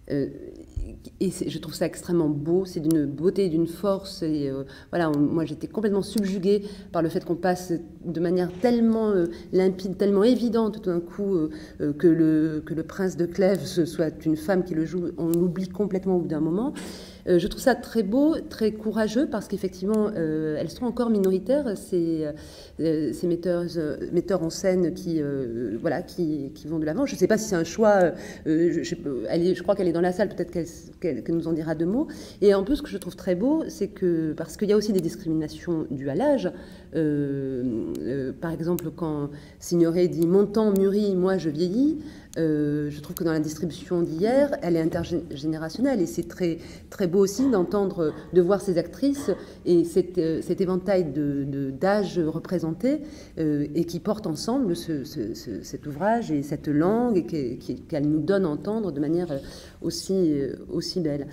et je trouve ça extrêmement beau, c'est d'une beauté, d'une force. Et voilà, moi j'étais complètement subjuguée par le fait qu'on passe de manière tellement limpide, tellement évidente tout d'un coup que le prince de Clèves soit une femme qui le joue. On l'oublie complètement au bout d'un moment. Je trouve ça très beau, très courageux, parce qu'effectivement, elles sont encore minoritaires, ces metteurs en scène qui vont de l'avant. Je ne sais pas si c'est un choix, je crois qu'elle est dans la salle, peut-être qu'elle nous en dira 2 mots. Et en plus, ce que je trouve très beau, c'est que, parce qu'il y a aussi des discriminations dues à l'âge, par exemple, quand Signoret dit « Mon temps mûrit, moi je vieillis », je trouve que dans la distribution d'hier, elle est intergénérationnelle, et c'est très, très beau aussi d'entendre, de voir ces actrices et cet éventail d'âge représenté et qui portent ensemble cet ouvrage et cette langue et qu'elle nous donne à entendre de manière aussi belle.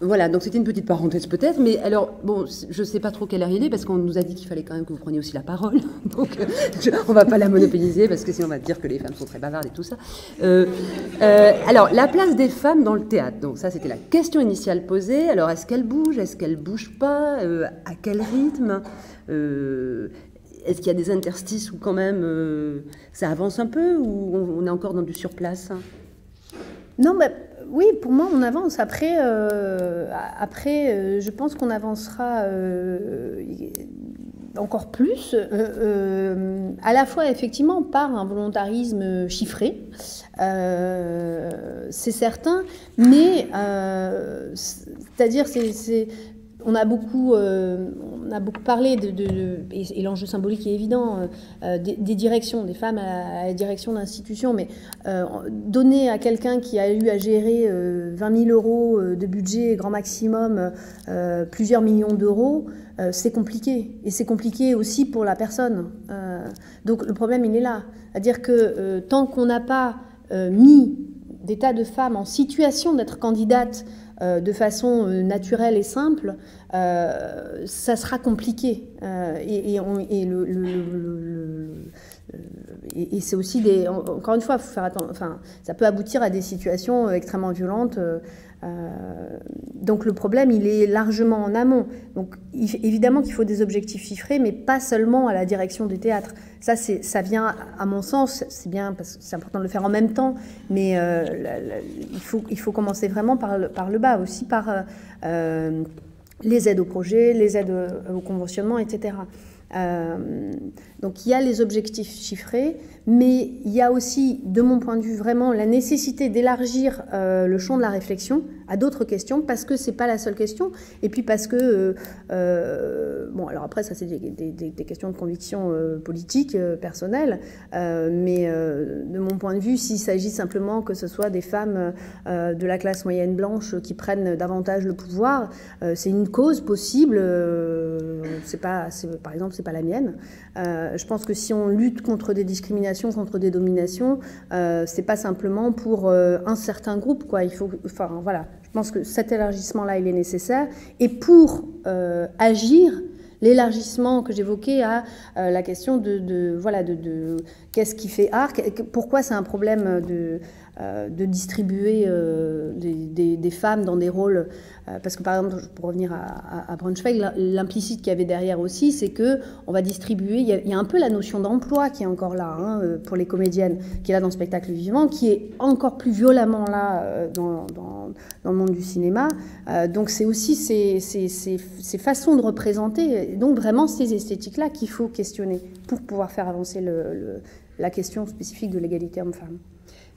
Voilà, donc c'était une petite parenthèse peut-être, mais alors, bon, je ne sais pas trop quelle heure il est, parce qu'on nous a dit qu'il fallait quand même que vous preniez aussi la parole, donc on ne va pas la monopoliser, parce que sinon on va dire que les femmes sont très bavardes et tout ça. Alors, la place des femmes dans le théâtre, donc ça c'était la question initiale posée. Alors, est-ce qu'elles bougent, est-ce qu'elles ne bougent pas, à quel rythme, est-ce qu'il y a des interstices où quand même ça avance un peu, ou on est encore dans du surplace? Non, mais oui, pour moi, on avance. Après, je pense qu'on avancera encore plus, à la fois, effectivement, par un volontarisme chiffré, c'est certain, mais c'est-à-dire, on a beaucoup parlé et l'enjeu symbolique est évident, des directions, des femmes à la direction d'institutions, mais donner à quelqu'un qui a eu à gérer 20 000 euros de budget, grand maximum, plusieurs millions d'euros, c'est compliqué. Et c'est compliqué aussi pour la personne. Donc le problème, il est là. C'est-à-dire que tant qu'on n'a pas mis des tas de femmes en situation d'être candidates de façon naturelle et simple, ça sera compliqué. Et c'est aussi encore une fois, faut faire attention. Enfin, ça peut aboutir à des situations extrêmement violentes. Donc le problème, il est largement en amont. Donc évidemment qu'il faut des objectifs chiffrés, mais pas seulement à la direction des théâtres. Ça vient, à mon sens, c'est bien parce que c'est important de le faire en même temps, mais il faut commencer vraiment par le bas, aussi par les aides au projet, les aides au conventionnement, etc. Donc il y a les objectifs chiffrés, mais il y a aussi, de mon point de vue, vraiment la nécessité d'élargir le champ de la réflexion à d'autres questions, parce que c'est pas la seule question, et puis parce que bon, alors après ça c'est des questions de conviction politique, personnelle, mais de mon point de vue, s'il s'agit simplement que ce soit des femmes de la classe moyenne blanche qui prennent davantage le pouvoir, c'est une cause possible. Par exemple, c'est pas la mienne. Je pense que si on lutte contre des discriminations, contre des dominations, c'est pas simplement pour un certain groupe, quoi. Enfin voilà, je pense que cet élargissement-là, il est nécessaire. Et pour agir, l'élargissement que j'évoquais à la question de qu'est-ce qui fait art, pourquoi c'est un problème de distribuer des femmes dans des rôles, parce que par exemple, pour revenir à Braunschweig, l'implicite qu'il y avait derrière aussi, c'est que on va distribuer, il y a un peu la notion d'emploi qui est encore là, hein, pour les comédiennes, qui est là dans le spectacle vivant, qui est encore plus violemment là dans le monde du cinéma. Donc c'est aussi ces façons de représenter, et donc vraiment ces esthétiques-là qu'il faut questionner pour pouvoir faire avancer la question spécifique de l'égalité homme-femme.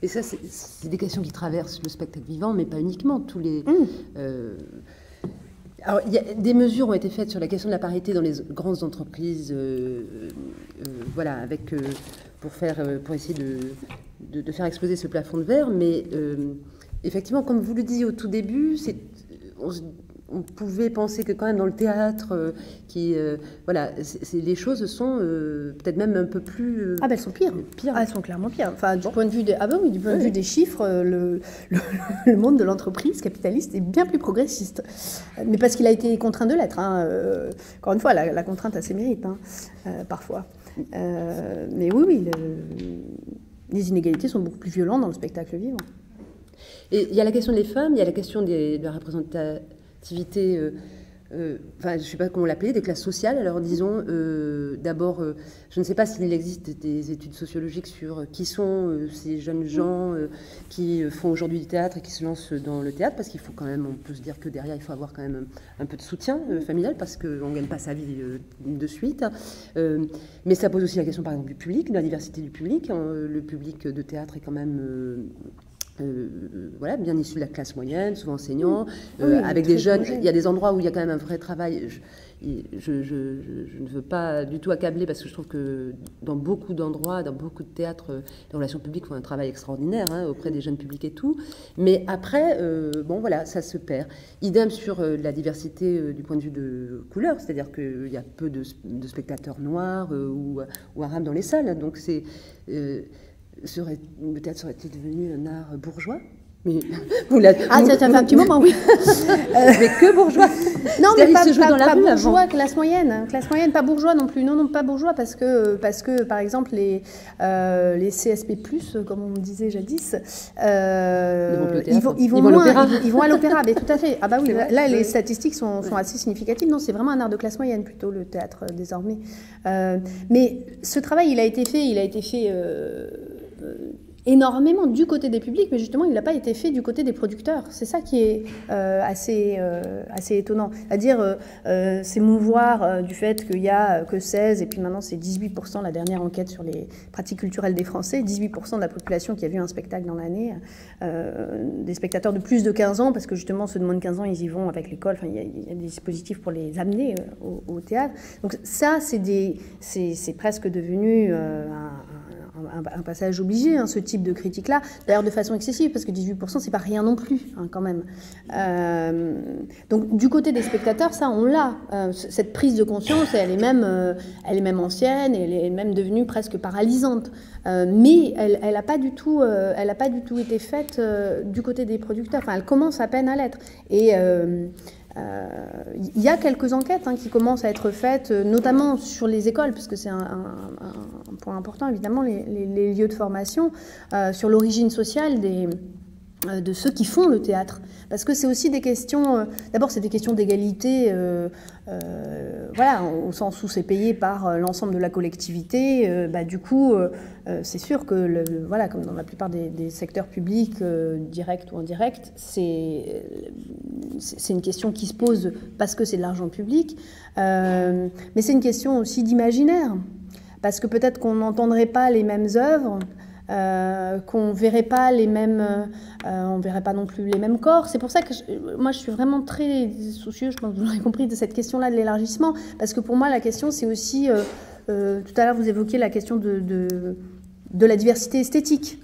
Et ça, c'est des questions qui traversent le spectacle vivant, mais pas uniquement. Alors, des mesures ont été faites sur la question de la parité dans les grandes entreprises, voilà, pour essayer de faire exploser ce plafond de verre. Mais effectivement, comme vous le disiez au tout début, on pouvait penser que quand même dans le théâtre, voilà, les choses sont peut-être même un peu plus... elles sont pires. Elles sont clairement pires. Enfin, du point de vue des chiffres, le monde de l'entreprise capitaliste est bien plus progressiste. Mais parce qu'il a été contraint de l'être. Hein. Encore une fois, la contrainte a ses mérites, hein, parfois. Mais oui, les inégalités sont beaucoup plus violentes dans le spectacle vivant. Et il y a la question des femmes, il y a la question de la représentativité, enfin, je ne sais pas comment l'appeler, des classes sociales. Alors disons, d'abord, je ne sais pas s'il existe des études sociologiques sur qui sont ces jeunes gens qui font aujourd'hui du théâtre et qui se lancent dans le théâtre, parce qu'il faut quand même, on peut se dire que derrière, il faut avoir quand même un peu de soutien familial, parce qu'on ne gagne pas sa vie de suite. Mais ça pose aussi la question, par exemple, du public, de la diversité du public. Le public de théâtre est quand même... voilà, bien issus de la classe moyenne, souvent enseignants, avec des jeunes. Il y a des endroits où il y a quand même un vrai travail. Je ne veux pas du tout accabler, parce que je trouve que dans beaucoup d'endroits, dans beaucoup de théâtres, les relations publiques font un travail extraordinaire auprès des jeunes publics et tout. Mais après, bon voilà, ça se perd. Idem sur la diversité du point de vue de couleur, c'est-à-dire qu'il y a peu de spectateurs noirs ou arabes dans les salles. Donc c'est... peut-être serait-il devenu un art bourgeois, mais ça fait un petit moment, oui. Mais que bourgeois. Non, mais pas bourgeois, classe moyenne, pas bourgeois non plus. Non, pas bourgeois, parce que par exemple les CSP+, comme on disait jadis, ils vont à l'opéra, mais tout à fait. Ah bah oui, là les statistiques sont assez significatives. Non, c'est vraiment un art de classe moyenne plutôt, le théâtre désormais. Mais ce travail, il a été fait énormément du côté des publics, mais justement, il n'a pas été fait du côté des producteurs. C'est ça qui est assez étonnant. C'est-à-dire s'émouvoir du fait qu'il y a que 16, et puis maintenant c'est 18%, la dernière enquête sur les pratiques culturelles des Français, 18% de la population qui a vu un spectacle dans l'année, des spectateurs de plus de 15 ans, parce que justement ceux de moins de 15 ans, ils y vont avec l'école, enfin, il y a des dispositifs pour les amener au théâtre. Donc ça, c'est presque devenu un passage obligé, ce type de critique-là, d'ailleurs de façon excessive, parce que 18%, c'est pas rien non plus, quand même. Donc du côté des spectateurs, ça, on l'a. Cette prise de conscience, elle est même ancienne, elle est même devenue presque paralysante. Mais elle n'a pas du tout été faite du côté des producteurs. Enfin, elle commence à peine à l'être. Et il y a quelques enquêtes qui commencent à être faites, notamment sur les écoles, parce que c'est un point important, évidemment, les lieux de formation, sur l'origine sociale de ceux qui font le théâtre. Parce que c'est aussi des questions... D'abord, c'est des questions d'égalité, voilà, au sens où c'est payé par l'ensemble de la collectivité. Du coup, c'est sûr que, voilà, comme dans la plupart des secteurs publics, directs ou indirects, c'est une question qui se pose parce que c'est de l'argent public. Mais c'est une question aussi d'imaginaire. Parce que peut-être qu'on n'entendrait pas les mêmes œuvres, qu'on verrait pas on verrait pas non plus les mêmes corps. C'est pour ça que moi je suis vraiment très soucieuse, je pense que vous l'aurez compris, de cette question-là de l'élargissement, parce que pour moi la question c'est aussi, tout à l'heure vous évoquiez la question de la diversité esthétique,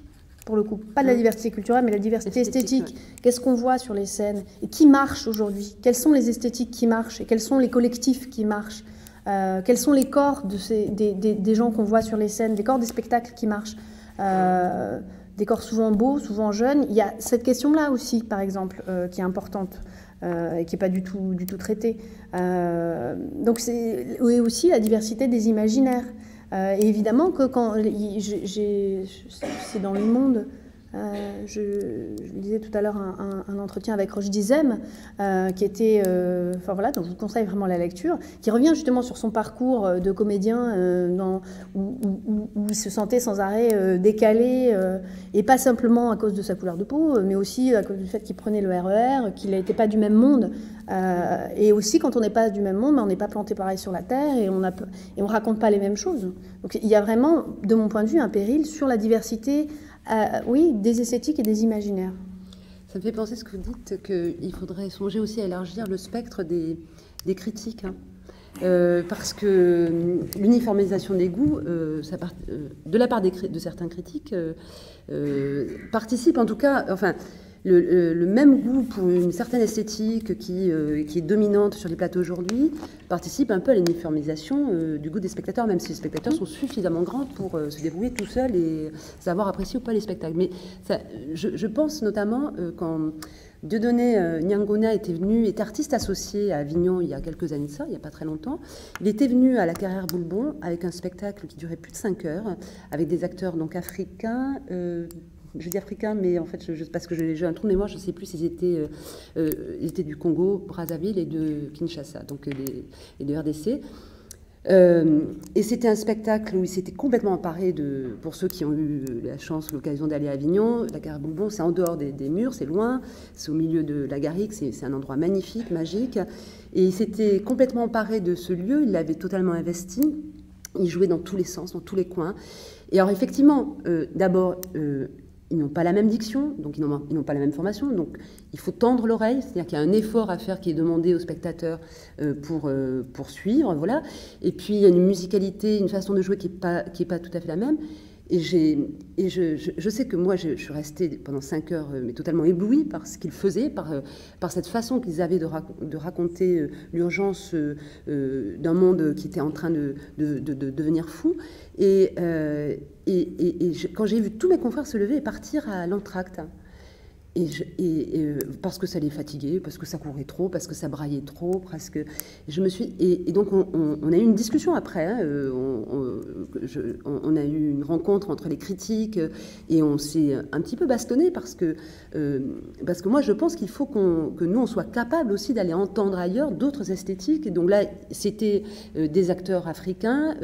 pour le coup, pas de la diversité culturelle, mais la diversité esthétique. Ouais. Qu'est-ce qu'on voit sur les scènes et qui marche aujourd'hui? Quelles sont les esthétiques qui marchent et quels sont les collectifs qui marchent? Quels sont les corps des gens qu'on voit sur les scènes, des corps des spectacles qui marchent? Des corps souvent beaux, souvent jeunes. Il y a cette question-là aussi, par exemple, qui est importante et qui n'est pas du tout traitée. Donc c'est aussi la diversité des imaginaires. Et évidemment que quand c'est dans Le Monde, je lisais tout à l'heure un entretien avec Roche Dizem, qui était, enfin voilà, donc je vous conseille vraiment la lecture, qui revient justement sur son parcours de comédien, où il se sentait sans arrêt décalé, et pas simplement à cause de sa couleur de peau, mais aussi à cause du fait qu'il prenait le RER, qu'il n'était pas du même monde, et aussi quand on n'est pas du même monde, on n'est pas planté pareil sur la terre, et on raconte pas les mêmes choses. Donc il y a vraiment, de mon point de vue, un péril sur la diversité. Oui, des esthétiques et des imaginaires. Ça me fait penser ce que vous dites, qu'il faudrait songer aussi à élargir le spectre des critiques. Parce que l'uniformisation des goûts, de la part de certains critiques, participe en tout cas... Enfin, le même goût pour une certaine esthétique qui est dominante sur les plateaux aujourd'hui participe un peu à l'uniformisation du goût des spectateurs, même si les spectateurs sont suffisamment grands pour se débrouiller tout seuls et savoir apprécier ou pas les spectacles. Mais ça, je pense notamment quand Dieudonné Niangona est artiste associé à Avignon il y a quelques années de ça, il n'y a pas très longtemps. Il était venu à la Carrière Boulbon avec un spectacle qui durait plus de 5 heures, avec des acteurs donc africains, je dis africains, mais en fait, parce que j'ai un trou de mémoire, je ne sais plus s'ils étaient, du Congo, Brazzaville et de Kinshasa, donc, et de RDC. Et c'était un spectacle où il s'était complètement emparé pour ceux qui ont eu la chance, l'occasion d'aller à Avignon, la Gare Bourbon, c'est en dehors des murs, c'est loin, c'est au milieu de la Garrigue, c'est un endroit magnifique, magique. Et il s'était complètement emparé de ce lieu, il l'avait totalement investi, il jouait dans tous les sens, dans tous les coins. Et alors effectivement, d'abord, ils n'ont pas la même diction, donc ils n'ont pas la même formation, donc il faut tendre l'oreille, c'est-à-dire qu'il y a un effort à faire qui est demandé aux spectateurs pour suivre, voilà. Et puis il y a une musicalité, une façon de jouer qui est pas tout à fait la même. Et je sais que moi, je suis restée pendant 5 heures, mais totalement éblouie par ce qu'ils faisaient, par cette façon qu'ils avaient de raconter l'urgence d'un monde qui était en train de devenir fou. Et quand j'ai vu tous mes confrères se lever et partir à l'entracte, parce que ça les fatiguait, parce que ça courait trop, parce que ça braillait trop, presque. Et donc on a eu une discussion après. Hein, on a eu une rencontre entre les critiques et on s'est un petit peu bastonné parce que moi je pense qu'il faut que nous on soit capable aussi d'aller entendre ailleurs d'autres esthétiques. Et donc là c'était des acteurs africains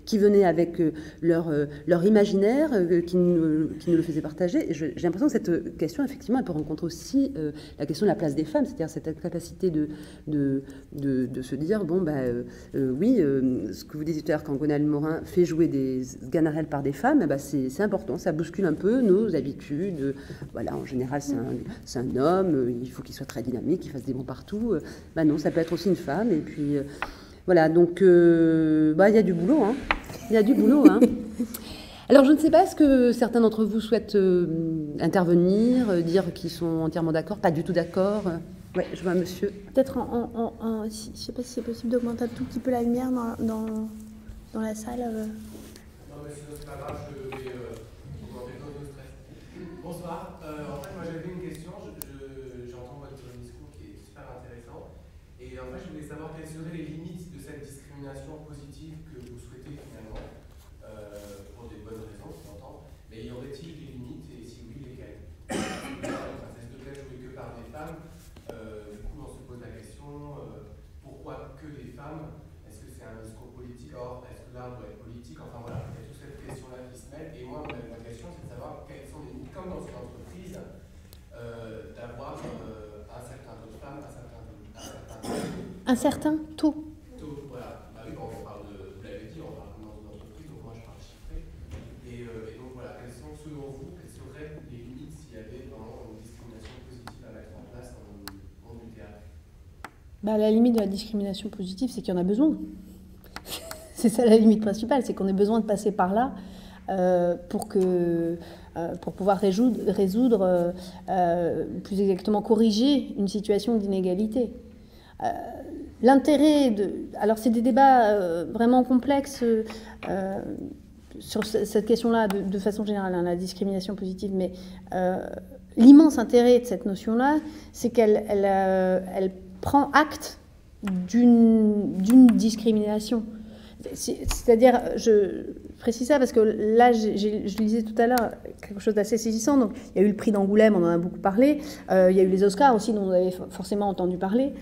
qui venaient avec leur imaginaire, qui nous le faisaient partager. Et j'ai l'impression que cette question effectivement elle peut rencontrer aussi la question de la place des femmes, c'est-à-dire cette capacité de se dire, bon, oui, ce que vous disiez tout à l'heure, quand Gonal Morin fait jouer des Ganarelle par des femmes, c'est important, ça bouscule un peu nos habitudes. Voilà, en général, c'est un homme, il faut qu'il soit très dynamique, qu'il fasse des bonds partout. Non, ça peut être aussi une femme, et puis voilà, donc il y a du boulot, hein. Il y a du boulot, hein. Alors, je ne sais pas, est-ce que certains d'entre vous souhaitent intervenir, dire qu'ils sont entièrement d'accord, pas du tout d'accord? Oui, je vois un monsieur. Peut-être je ne sais pas si c'est possible d'augmenter un tout petit peu la lumière dans la salle. Non, mais sinon, c'est pas grave, je vais augmenter le taux de stress. Bonsoir. En fait, moi, j'avais une question. J'entends votre discours qui est super intéressant. Et en fait, je voulais savoir quelles seraient les limites de cette discrimination positive que vous souhaitez finalement. Pour des bonnes raisons, j'entends. Mais y aurait-il des limites et si oui, lesquelles? Princesse de Clèves jouée que par des femmes. Du coup, on se pose la question pourquoi que des femmes? Est-ce que c'est un discours politique? Or, est-ce que l'art doit être politique? Enfin voilà, il y a toute cette question-là qui se mêle. Et moi, ma question, c'est de savoir quelles sont les limites, comme dans une entreprise, d'avoir un certain taux de femmes, un certain taux. Voilà. Bah oui, on parle vous l'avez dit, on parle dans une entreprise, donc moi je parle chiffré. Et donc voilà, quelles sont, selon vous, quelles seraient les limites s'il y avait vraiment une discrimination positive à mettre en place dans le monde du théâtre? La limite de la discrimination positive, c'est qu'il y en a besoin. C'est ça la limite principale, c'est qu'on ait besoin de passer par là pour pouvoir résoudre plus exactement corriger une situation d'inégalité. L'intérêt alors c'est des débats vraiment complexes sur cette question-là de façon générale, hein, la discrimination positive, mais l'immense intérêt de cette notion-là, c'est qu'elle prend acte d'une discrimination. C'est-à-dire, je précise ça parce que là, je le disais tout à l'heure, quelque chose d'assez saisissant. Donc, il y a eu le prix d'Angoulême, on en a beaucoup parlé. Il y a eu les Oscars aussi, dont on avait forcément entendu parler.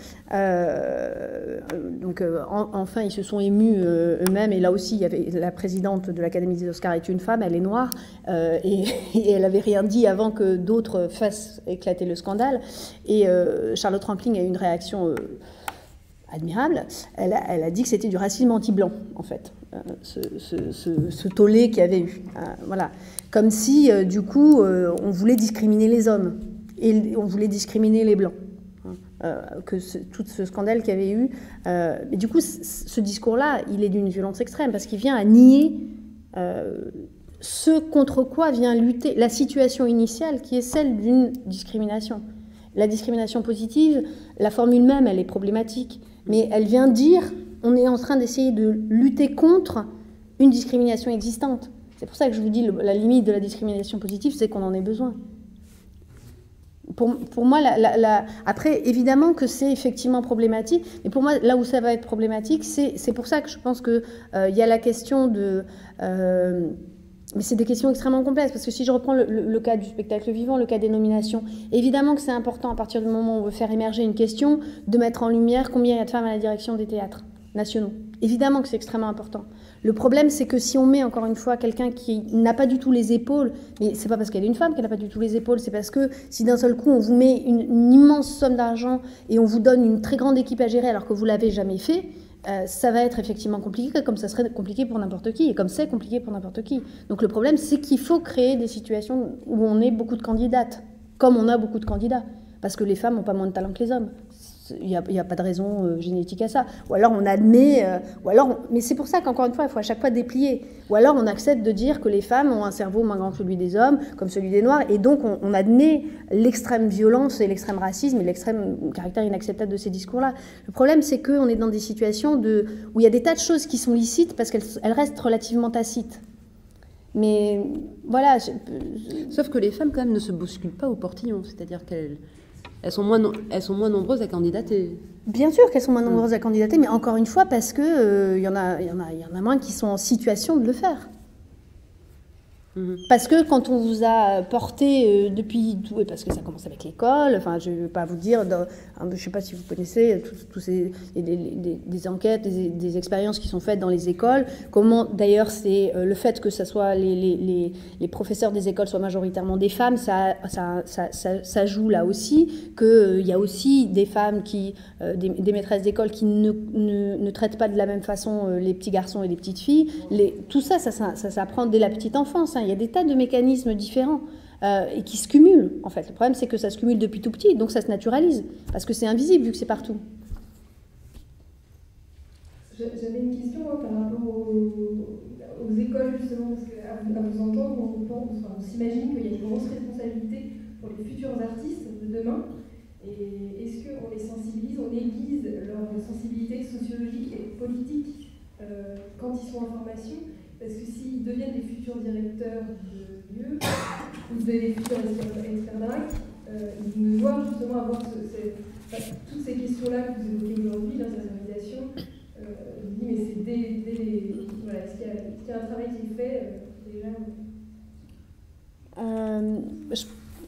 Enfin, ils se sont émus eux-mêmes. Et là aussi, il y avait la présidente de l'Académie des Oscars est une femme, elle est noire. Et elle n'avait rien dit avant que d'autres fassent éclater le scandale. Et Charlotte Rampling a eu une réaction admirable. Elle a dit que c'était du racisme anti-blanc, en fait, ce tollé qu'il y avait eu. Voilà. Comme si, du coup, on voulait discriminer les hommes et on voulait discriminer les blancs. Tout ce scandale qu'il y avait eu. Mais du coup, ce discours-là, il est d'une violence extrême parce qu'il vient à nier ce contre quoi vient lutter la situation initiale qui est celle d'une discrimination. La discrimination positive, la formule même, elle est problématique. Mais elle vient dire, on est en train d'essayer de lutter contre une discrimination existante. C'est pour ça que je vous dis, la limite de la discrimination positive, c'est qu'on en ait besoin. Pour moi, après, évidemment que c'est effectivement problématique, mais pour moi, là où ça va être problématique, c'est pour ça que je pense qu'il y a la question Mais c'est des questions extrêmement complexes, parce que si je reprends le cas du spectacle vivant, le cas des nominations, évidemment que c'est important, à partir du moment où on veut faire émerger une question, de mettre en lumière combien il y a de femmes à la direction des théâtres nationaux. Évidemment que c'est extrêmement important. Le problème, c'est que si on met, encore une fois, quelqu'un qui n'a pas du tout les épaules, mais c'est pas parce qu'elle est une femme qu'elle n'a pas du tout les épaules, c'est parce que si d'un seul coup, on vous met une immense somme d'argent et on vous donne une très grande équipe à gérer alors que vous l'avez jamais fait, ça va être effectivement compliqué, comme ça serait compliqué pour n'importe qui, et comme c'est compliqué pour n'importe qui. Donc le problème, c'est qu'il faut créer des situations où on ait beaucoup de candidates, comme on a beaucoup de candidats, parce que les femmes n'ont pas moins de talent que les hommes. Il n'y a pas de raison génétique à ça. Ou alors on admet, mais c'est pour ça qu'encore une fois, il faut à chaque fois déplier. Ou alors on accepte de dire que les femmes ont un cerveau moins grand que celui des hommes, comme celui des Noirs, et donc on admet l'extrême violence et l'extrême racisme et l'extrême caractère inacceptable de ces discours-là. Le problème, c'est qu'on est dans des situations où il y a des tas de choses qui sont licites parce qu'elles restent relativement tacites. Mais voilà. Sauf que les femmes, quand même, ne se bousculent pas au portillon, c'est-à-dire qu'elles sont moins nombreuses à candidater. Bien sûr qu'elles sont moins nombreuses à candidater, mais encore une fois, parce que y en a moins qui sont en situation de le faire. Parce que quand on vous a porté depuis tout, et parce que ça commence avec l'école, enfin je ne vais pas vous dire, je ne sais pas si vous connaissez tous ces des enquêtes, des expériences qui sont faites dans les écoles, comment d'ailleurs c'est le fait que ça soit les professeurs des écoles soient majoritairement des femmes, ça joue là aussi, qu'il y a aussi des femmes des maîtresses d'école qui ne traitent pas de la même façon les petits garçons et les petites filles, tout ça s'apprend dès la petite enfance, hein. Il y a des tas de mécanismes différents et qui se cumulent, en fait. Le problème, c'est que ça se cumule depuis tout petit, donc ça se naturalise, parce que c'est invisible, vu que c'est partout. J'avais une question par rapport aux écoles, justement, parce qu'à vous entendre, on s'imagine qu'il y a une grosse responsabilité pour les futurs artistes de demain. Et est-ce qu'on les sensibilise, on aiguise leur sensibilité sociologique et politique quand ils sont en formation? Parce que s'ils deviennent des futurs directeurs de lieux ou des futurs experts d'ARAC, ils doivent justement avoir toutes ces questions-là que vous évoquez aujourd'hui, l'internationalisation. Je me dis, mais c'est voilà, est-ce qu'il y a un travail qui est fait déjà? Je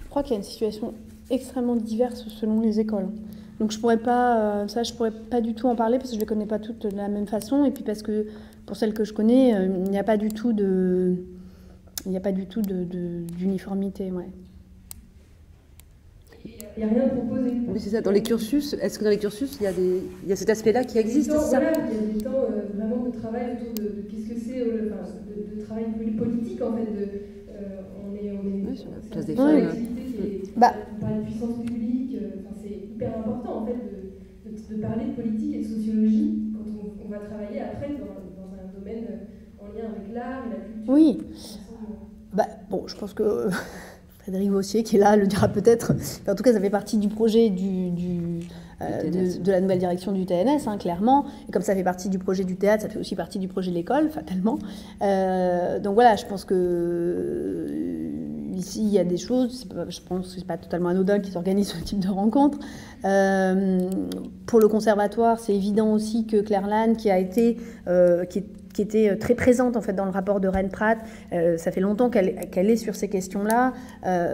crois qu'il y a une situation extrêmement diverse selon les écoles. Donc je pourrais pas du tout en parler parce que je les connais pas toutes de la même façon, et puis parce que pour celles que je connais, il n'y a pas du tout d'uniformité, ouais. Il n'y a rien de proposé. Oui, c'est ça. Dans les cursus, est-ce que dans les cursus, il y a cet aspect-là qui existe, c'est ça? Voilà, il y a des temps vraiment de travail autour de qu'est-ce que c'est, de travail politique, en fait. Oui, sur la place des femmes. femmes. On parle de puissance publique, c'est hyper important, en fait, de parler de politique et de sociologie quand on va travailler après dans un domaine en lien avec l'art et la culture. Oui. Bon, je pense que Frédéric Vossier, qui est là, le dira peut-être. En tout cas, ça fait partie du projet de la nouvelle direction du TNS, hein, clairement. Et comme ça fait partie du projet du théâtre, ça fait aussi partie du projet de l'école, fatalement. Donc voilà, je pense que ici, il y a des choses, je pense que ce n'est pas totalement anodin qu'ils organisent ce type de rencontre. Pour le conservatoire, c'est évident aussi que Claire Lannes, qui était très présente en fait dans le rapport de Rennes-Prat. Ça fait longtemps qu'elle est sur ces questions-là.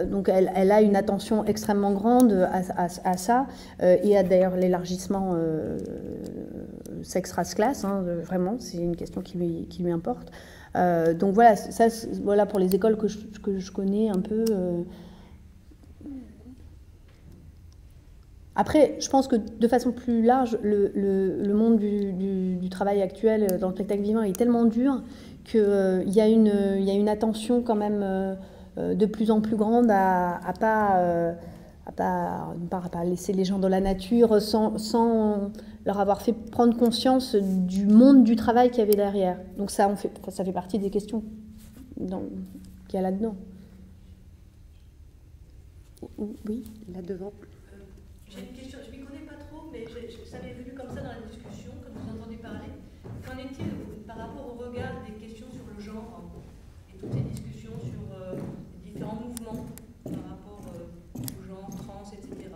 Donc elle a une attention extrêmement grande à ça et à d'ailleurs l'élargissement sexe-race-classe. Hein, vraiment, c'est une question qui lui importe. Donc voilà, voilà pour les écoles que je connais un peu. Après, je pense que de façon plus large, le monde du travail actuel dans le spectacle vivant est tellement dur qu'il y a une attention quand même de plus en plus grande à pas laisser les gens dans la nature sans leur avoir fait prendre conscience du monde du travail qu'il y avait derrière. Donc ça fait partie des questions qu'il y a là-dedans. Oui, là devant. J'ai une question, je ne m'y connais pas trop, mais ça m'est venu comme ça dans la discussion, quand vous entendez parler. Qu'en est-il par rapport au regard des questions sur le genre et toutes ces discussions sur les différents mouvements par rapport au genre, trans, etc.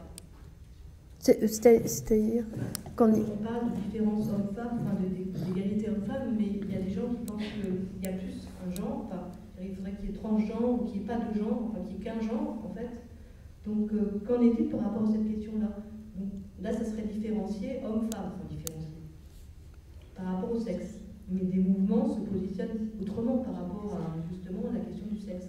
C'est-à-dire quand on parle de différence hommes-femmes, d'égalité hommes-femmes, mais il y a des gens qui pensent qu'il y a plus un genre, enfin, il faudrait qu'il y ait transgenre ou qu'il n'y ait pas de genre, enfin qu'il n'y ait qu'un genre en fait. Donc qu'en est-il par rapport à cette question-là? Là, ça serait différencié homme-femme, enfin différencié par rapport au sexe. Mais des mouvements se positionnent autrement par rapport à justement la question du sexe.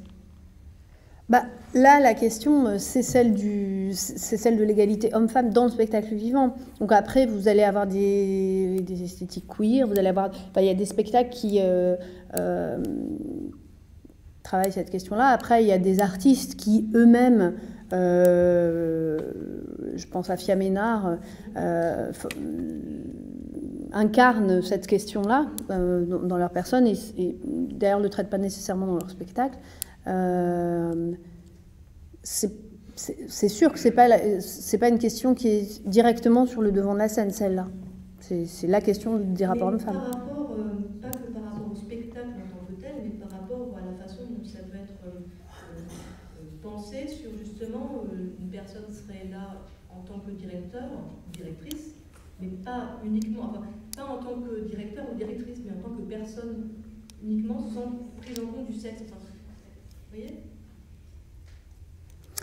Bah, là, la question, c'est celle de l'égalité homme-femme dans le spectacle vivant. Donc après, vous allez avoir des esthétiques queer, vous allez avoir, il y a des spectacles qui travaillent cette question-là. Après, il y a des artistes qui eux-mêmes, je pense à Fia Ménard, incarnent cette question-là dans leur personne et d'ailleurs ne le traitent pas nécessairement dans leur spectacle. C'est sûr que c'est pas une question qui est directement sur le devant de la scène, celle-là. C'est la question des rapports hommes-femmes. Par rapport, pas que par rapport au spectacle en tant que tel, mais par rapport à la façon dont ça peut être pensé sur justement une personne serait là en tant que directeur ou directrice, mais pas uniquement, enfin, pas en tant que directeur ou directrice, mais en tant que personne uniquement sans prise en compte du sexe. Enfin, vous voyez?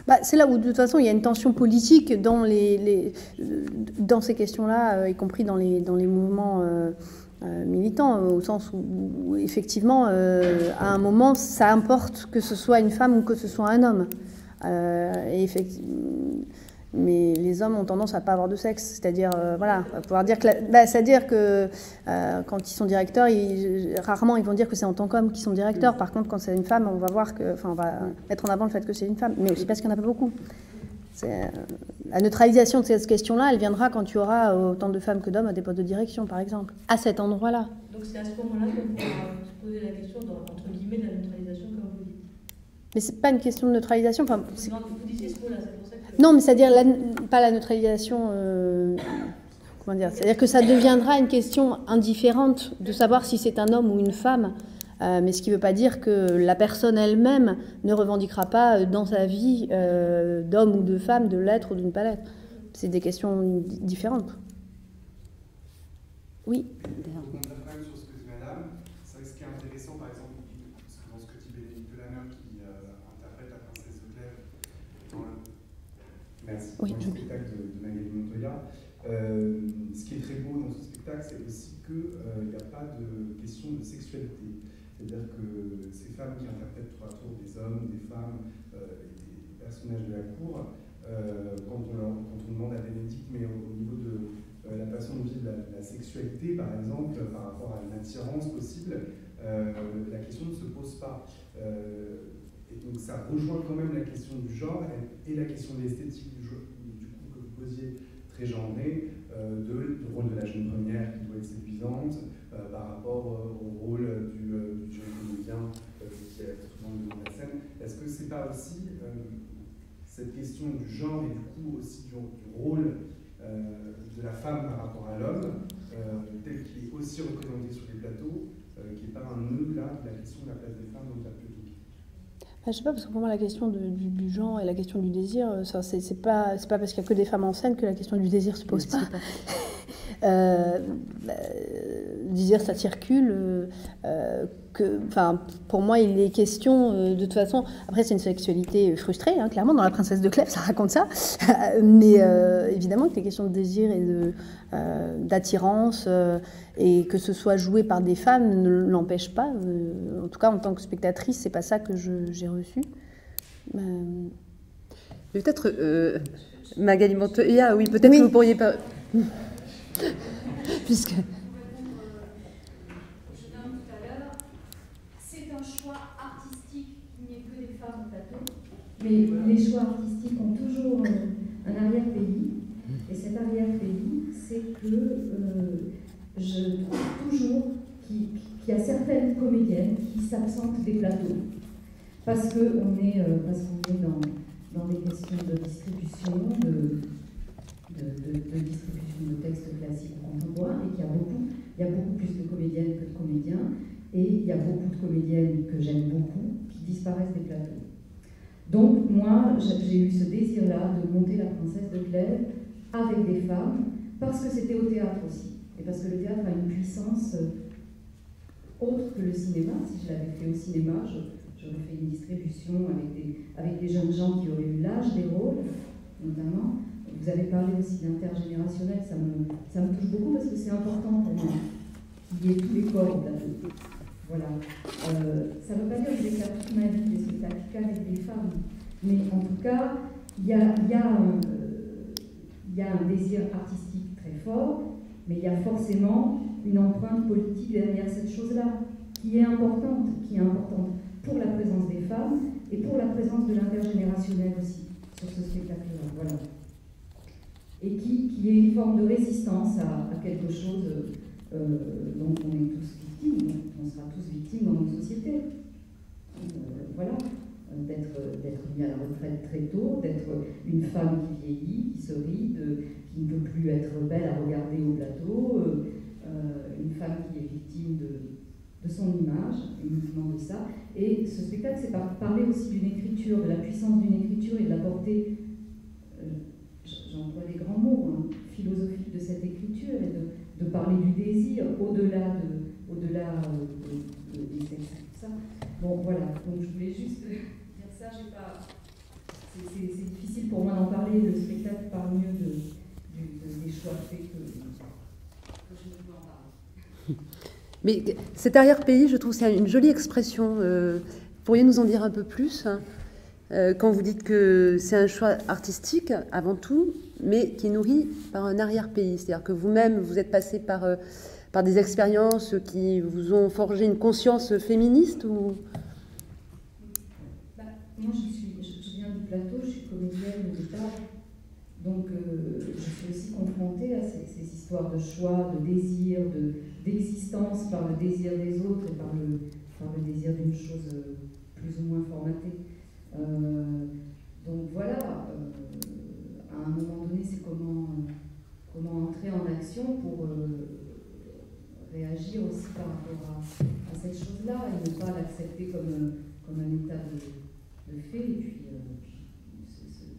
Bah, c'est là où, de toute façon, il y a une tension politique dans dans ces questions-là, y compris dans les mouvements militants, au sens où effectivement, à un moment, ça importe que ce soit une femme ou que ce soit un homme. Mais les hommes ont tendance à ne pas avoir de sexe, c'est-à-dire, voilà, pouvoir dire que, c'est-à-dire que quand ils sont directeurs, rarement ils vont dire que c'est en tant qu'homme qu'ils sont directeurs. Par contre, quand c'est une femme, on va voir que, enfin, on va mettre en avant le fait que c'est une femme, mais aussi parce qu'il n'y en a pas beaucoup. La neutralisation de cette question-là, elle viendra quand tu auras autant de femmes que d'hommes à des postes de direction, par exemple, à cet endroit-là. Donc c'est à ce moment-là qu'on pourra se poser la question, entre guillemets, de la neutralisation, comme vous dites. Mais c'est pas une question de neutralisation. Enfin, vous disiez ce mot-là, c'est pour ça que... Non, mais c'est-à-dire pas la neutralisation. Comment dire? C'est-à-dire que ça deviendra une question indifférente de savoir si c'est un homme ou une femme. Mais ce qui ne veut pas dire que la personne elle-même ne revendiquera pas dans sa vie d'homme ou de femme, de l'être ou de ne pas l'être. C'est des questions différentes. Oui. Merci. Oui, dans le spectacle de Magali Montoya. Ce qui est très beau dans ce spectacle, c'est aussi qu'il n'y a pas de question de sexualité. C'est-à-dire que ces femmes qui interprètent tour à tour des hommes, des femmes, des personnages de la cour, quand on demande à Bénédicte, mais au niveau de la façon de vivre la sexualité, par exemple, par rapport à une attirance possible, la question ne se pose pas. Et donc ça rejoint quand même la question du genre et la question de l'esthétique du coup que vous posiez, très genrée, du rôle de la jeune première qui doit être séduisante par rapport au rôle du jeune comédien qui est souvent devant la scène. Est-ce que c'est pas aussi cette question du genre et du coup aussi du rôle de la femme par rapport à l'homme, tel qu'il est aussi représenté sur les plateaux, qui n'est pas un nœud là de la question de la place des femmes dans le public? Je sais pas, parce que pour moi, la question du genre et la question du désir, c'est pas parce qu'il n'y a que des femmes en scène que la question du désir se pose pas. Le désir, ça circule. Pour moi, il est question, de toute façon, après, c'est une sexualité frustrée, hein, clairement, dans La Princesse de Clèves, ça raconte ça. Mais évidemment que les questions de désir et d'attirance, et que ce soit joué par des femmes ne l'empêche pas. En tout cas, en tant que spectatrice, c'est pas ça que j'ai reçu. Peut-être Magali Montoya, oui, peut-être que vous pourriez pas... Puisque... C'est un choix artistique qu'il n'y ait que des femmes au plateau. Mais les choix artistiques ont toujours un arrière-pays. Et cet arrière-pays, c'est que je trouve toujours qu'il y a certaines comédiennes qui s'absentent des plateaux. Parce qu'on est dans des questions de distribution, de distribution de textes classiques ou contemporains, et qu'il y a beaucoup plus de comédiennes que de comédiens, et il y a beaucoup de comédiennes que j'aime beaucoup qui disparaissent des plateaux. Donc moi, j'ai eu ce désir-là de monter La Princesse de Clèves avec des femmes, parce que c'était au théâtre aussi, et parce que le théâtre a une puissance autre que le cinéma. Si je l'avais fait au cinéma, j'aurais fait une distribution avec des jeunes gens qui auraient eu l'âge des rôles, notamment. Vous avez parlé aussi d'intergénérationnel, ça me touche beaucoup parce que c'est important pour moi qu'il y ait tous les corps au plateau. Voilà. Ça ne veut pas dire que je vais faire toute ma vie des spectacles qu'avec des femmes, mais en tout cas, il y a un désir artistique très fort, mais il y a forcément une empreinte politique derrière cette chose-là, qui est importante pour la présence des femmes et pour la présence de l'intergénérationnel aussi sur ce spectacle-là. Voilà. Et qui est une forme de résistance à quelque chose dont on est tous victimes, on sera tous victimes dans nos sociétés. Voilà, d'être mis à la retraite très tôt, d'être une femme qui vieillit, qui se ride, qui ne peut plus être belle à regarder au plateau, une femme qui est victime de son image, uniquement de ça. Et ce spectacle, c'est parler aussi d'une écriture, de la puissance d'une écriture et de la portée, j'emploie des grands mots, philosophiques de cette écriture, et de parler du désir au-delà des sexes, tout ça. Bon, voilà, donc je voulais juste dire ça, c'est difficile pour moi d'en parler, le spectacle parle mieux des choix faits que je ne peux en parler. Mais cet arrière-pays, je trouve c'est une jolie expression. Pourriez nous en dire un peu plus quand vous dites que c'est un choix artistique avant tout, mais qui est nourri par un arrière-pays. C'est-à-dire que vous-même, vous êtes passé par des expériences qui vous ont forgé une conscience féministe ou... Moi, je viens du plateau, je suis comédienne au départ, donc je suis aussi confrontée à ces histoires de choix, de désir, d'existence par le désir des autres et par le désir d'une chose plus ou moins formatée. Donc voilà, à un moment donné, c'est comment entrer en action pour réagir aussi par rapport à cette chose-là et ne pas l'accepter comme un état de fait, et puis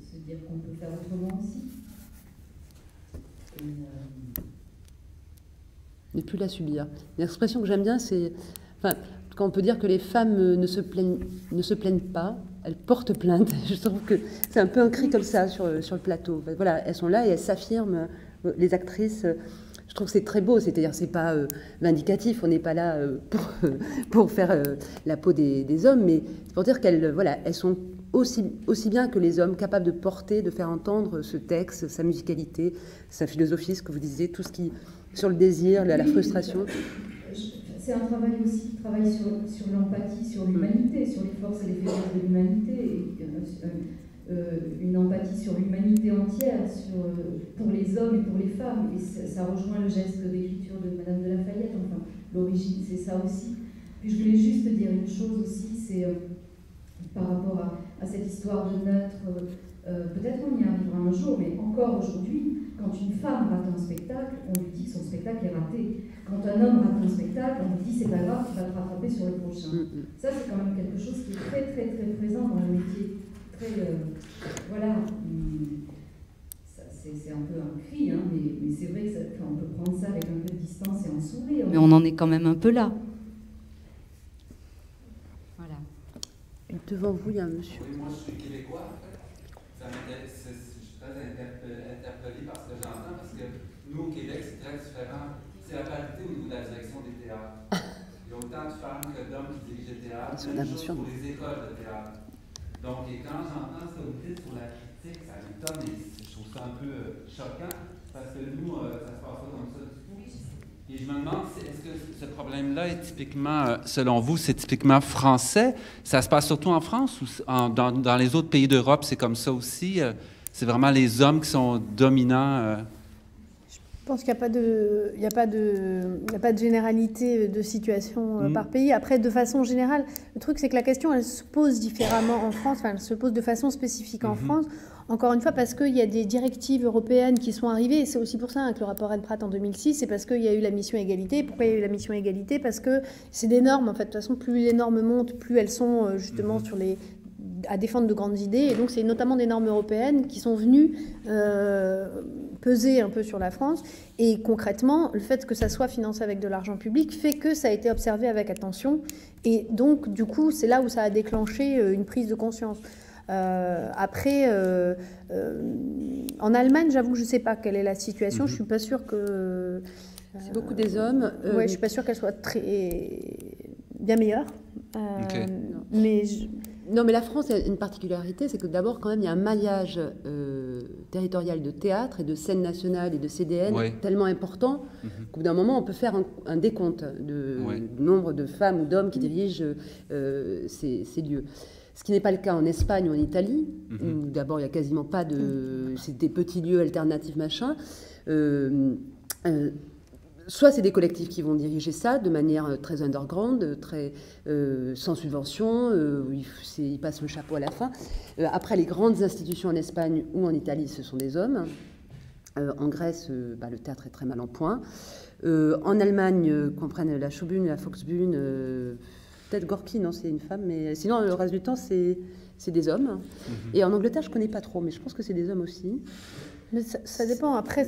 se dire qu'on peut faire autrement aussi. Ne plus la subir. L'expression que j'aime bien, c'est... Enfin, quand on peut dire que les femmes ne se plaignent pas, elles portent plainte. Je trouve que c'est un peu un cri comme ça sur le plateau. Voilà, elles sont là et elles s'affirment, les actrices. Je trouve que c'est très beau, c'est-à-dire c'est pas vindicatif, on n'est pas là pour faire la peau des hommes, mais c'est pour dire qu'elles voilà, elles sont aussi bien que les hommes capables de porter, de faire entendre ce texte, sa musicalité, sa philosophie, ce que vous disiez, tout ce qui sur le désir, la frustration. C'est un travail aussi, travail sur l'empathie, sur l'humanité, sur les forces et les faiblesses de l'humanité, une empathie sur l'humanité entière, pour les hommes et pour les femmes. Et ça rejoint le geste d'écriture de Madame de La Fayette, enfin, l'origine, c'est ça aussi. Puis je voulais juste dire une chose aussi, c'est par rapport à cette histoire de neutre, peut-être qu'on y arrivera un jour, mais encore aujourd'hui, quand une femme rate un spectacle, on lui dit que son spectacle est raté. Quand un homme rate un spectacle, on lui dit c'est pas grave, tu vas te rattraper sur le prochain. Ça, c'est quand même quelque chose qui est très très très présent dans le métier. Voilà, c'est un peu un cri, hein, mais c'est vrai qu'on peut prendre ça avec un peu de distance et en sourire. Mais on en est quand même un peu là. Voilà. Devant vous, il y a un monsieur. Oui, moi je suis québécois, en fait. Je suis très interpellé par ce que j'entends, parce que nous, au Québec, c'est très différent. C'est la parité au niveau de la direction des théâtres. Il y a autant de femmes que d'hommes qui dirigent les théâtres, même chose pour les écoles de théâtre. Donc, et quand j'entends ça au titre sur la critique, ça m'étonne et je trouve ça un peu choquant parce que nous, ça se passe pas comme ça du tout. Et je me demande, est-ce que ce problème-là est typiquement, selon vous, c'est typiquement français? Ça se passe surtout en France ou dans les autres pays d'Europe, c'est comme ça aussi? C'est vraiment les hommes qui sont dominants? Je pense qu'il n'y a pas de généralité de situation par pays. Après, de façon générale, le truc, c'est que la question, elle se pose différemment en France, enfin, elle se pose de façon spécifique en France. Encore une fois, parce qu'il y a des directives européennes qui sont arrivées, et c'est aussi pour ça que le rapport Renprat en 2006, c'est parce qu'il y a eu la mission égalité. Pourquoi il y a eu la mission égalité? Parce que c'est des normes, en fait. De toute façon, plus les normes montent, plus elles sont justement sur à défendre de grandes idées. Et donc, c'est notamment des normes européennes qui sont venues peser un peu sur la France. Et concrètement, le fait que ça soit financé avec de l'argent public fait que ça a été observé avec attention. Et donc, du coup, c'est là où ça a déclenché une prise de conscience. Après, en Allemagne, j'avoue que je ne sais pas quelle est la situation. Je ne suis pas sûre que... c'est beaucoup des hommes. Ouais, je ne suis pas sûre qu'elle soit bien meilleure. Okay. Mais non, mais la France a une particularité, c'est que d'abord, quand même, il y a un maillage territorial de théâtre et de scène nationale et de CDN tellement important qu'au bout d'un moment, on peut faire un décompte du nombre de femmes ou d'hommes qui dirigent ces lieux. Ce qui n'est pas le cas en Espagne ou en Italie, où d'abord, il n'y a quasiment pas de... c'est des petits lieux alternatifs, machin. Soit c'est des collectifs qui vont diriger ça de manière très underground, très sans subvention, ils passent le chapeau à la fin. Après, les grandes institutions en Espagne ou en Italie, ce sont des hommes. En Grèce, le théâtre est très mal en point. En Allemagne, qu'on prenne la Schaubühne, la Volksbühne, peut-être Gorky, non, c'est une femme, mais sinon, le reste du temps, c'est des hommes. Et en Angleterre, je ne connais pas trop, mais je pense que c'est des hommes aussi. Mais ça dépend. Après,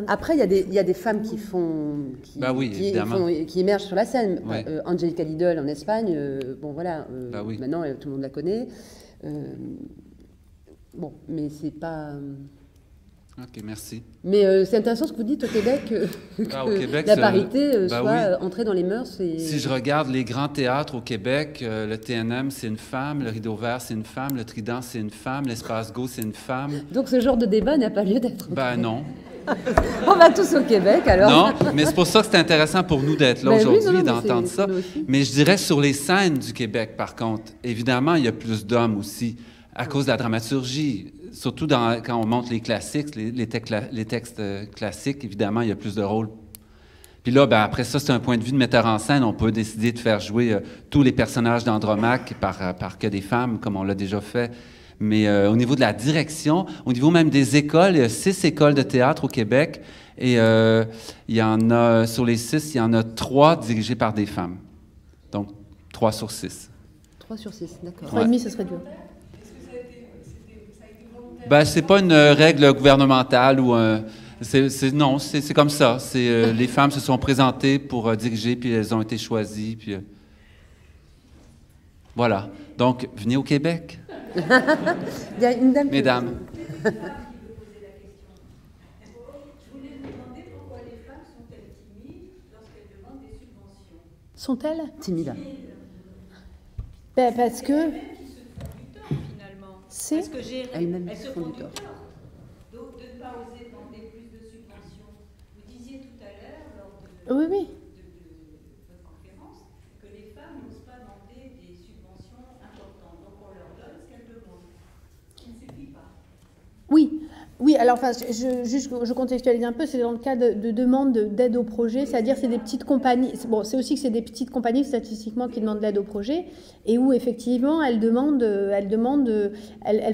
Après, il y a des femmes qui qui émergent sur la scène. Angelica Lidl en Espagne, bon voilà, maintenant tout le monde la connaît. Bon, mais c'est pas... Ok, merci. Mais c'est intéressant ce que vous dites au Québec, au Québec, la parité soit entrée dans les mœurs. Si je regarde les grands théâtres au Québec, le TNM, c'est une femme, le Rideau Vert, c'est une femme, le Trident, c'est une femme, l'Espace Go, c'est une femme. Donc ce genre de débat n'a pas lieu d'être. Non. On va tous au Québec, alors. Non, mais c'est pour ça que c'est intéressant pour nous d'être là aujourd'hui, d'entendre ça. Mais je dirais sur les scènes du Québec, par contre, évidemment, il y a plus d'hommes aussi, à cause de la dramaturgie. Surtout quand on monte les classiques, les textes classiques, évidemment, il y a plus de rôles. Puis là, après ça, c'est un point de vue de metteur en scène. On peut décider de faire jouer tous les personnages d'Andromaque par que des femmes, comme on l'a déjà fait. Mais au niveau de la direction, au niveau même des écoles, il y a 6 écoles de théâtre au Québec. Et il y en a, sur les 6, il y en a 3 dirigées par des femmes. Donc, 3 sur 6. 3 sur 6, d'accord. 3,5, ce serait dur. C'est pas une règle gouvernementale ou non, c'est comme ça. Les femmes se sont présentées pour diriger, puis elles ont été choisies. Puis, voilà. Donc, venez au Québec. Il y a une dame. Mesdames. Je voulais vous demander pourquoi les femmes sont-elles timides lorsqu'elles demandent des subventions. Sont-elles timides? Parce que... Parce que elles-mêmes se font font du du tort. Donc de ne pas oser demander plus de subventions. Vous disiez tout à l'heure, lors de votre conférence, que les femmes n'osent pas demander des subventions importantes. Donc on leur donne ce qu'elles demandent. Ce qui ne suffit pas. Oui, alors je contextualise un peu, c'est dans le cas de demande d'aide au projet, c'est-à-dire c'est des petites compagnies, c'est aussi que c'est des petites compagnies statistiquement qui demandent de l'aide au projet, et où effectivement elles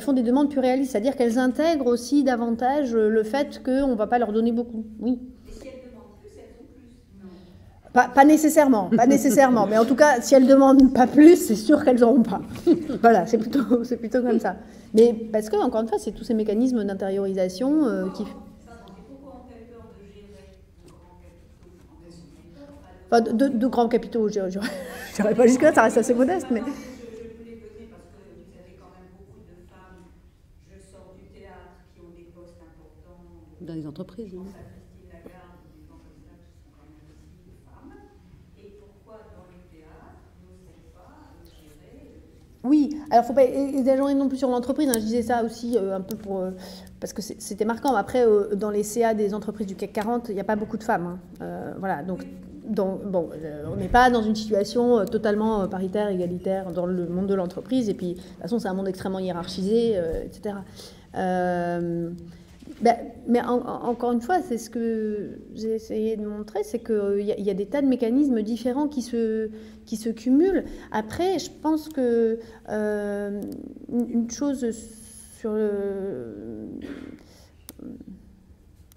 font des demandes plus réalistes, c'est-à-dire qu'elles intègrent aussi davantage le fait qu'on ne va pas leur donner beaucoup, oui. Et si elles demandent plus, elles ont plus? Non. Pas nécessairement, mais en tout cas, si elles demandent pas plus, c'est sûr qu'elles n'auront pas. Voilà, c'est plutôt comme ça. Mais parce que, encore une fois, c'est tous ces mécanismes d'intériorisation qui... Pourquoi ont-elles peur de gérer de grands capitaux? De grands capitaux, je dirais pas jusque-là, ça reste assez modeste, mais... Je voulais poser parce que vous avez quand même beaucoup de femmes, je sors du théâtre, qui ont des postes importants. Dans les entreprises, oui. Oui, alors il ne faut pas exagérer non plus sur l'entreprise. Je disais ça aussi un peu parce que c'était marquant. Après, dans les CA des entreprises du CAC 40, il n'y a pas beaucoup de femmes. Voilà, donc on n'est pas dans une situation totalement paritaire, égalitaire dans le monde de l'entreprise. Et puis, de toute façon, c'est un monde extrêmement hiérarchisé, etc. Mais encore une fois, c'est ce que j'ai essayé de montrer, c'est qu'il y a des tas de mécanismes différents qui se cumulent. Après, je pense que une chose sur le...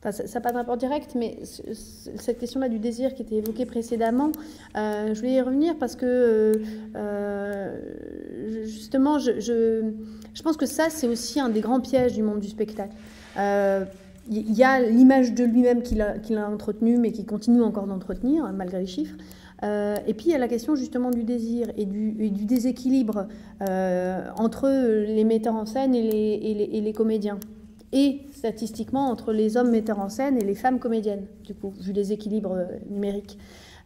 enfin, ça n'a pas de rapport direct, mais cette question-là du désir qui était évoquée précédemment, je voulais y revenir parce que justement, je pense que ça, c'est aussi un des grands pièges du monde du spectacle. Il y a l'image de lui-même qu'il a entretenue, mais qui continue encore d'entretenir, malgré les chiffres. Et puis il y a la question justement du désir et du déséquilibre entre les metteurs en scène et les comédiens. Et statistiquement entre les hommes metteurs en scène et les femmes comédiennes, du coup, vu les équilibres numériques.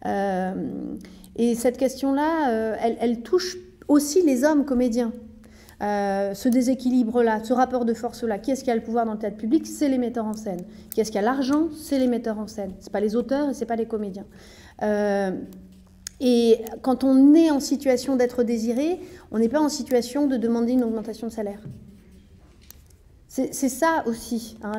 Et cette question-là, elle touche aussi les hommes comédiens. Ce déséquilibre-là, ce rapport de force-là, qui est-ce qui a le pouvoir dans le théâtre public? C'est les metteurs en scène. Qui est-ce qui a l'argent? C'est les metteurs en scène. Ce n'est pas les auteurs et ce n'est pas les comédiens. Et quand on est en situation d'être désiré, on n'est pas en situation de demander une augmentation de salaire. C'est ça aussi, hein,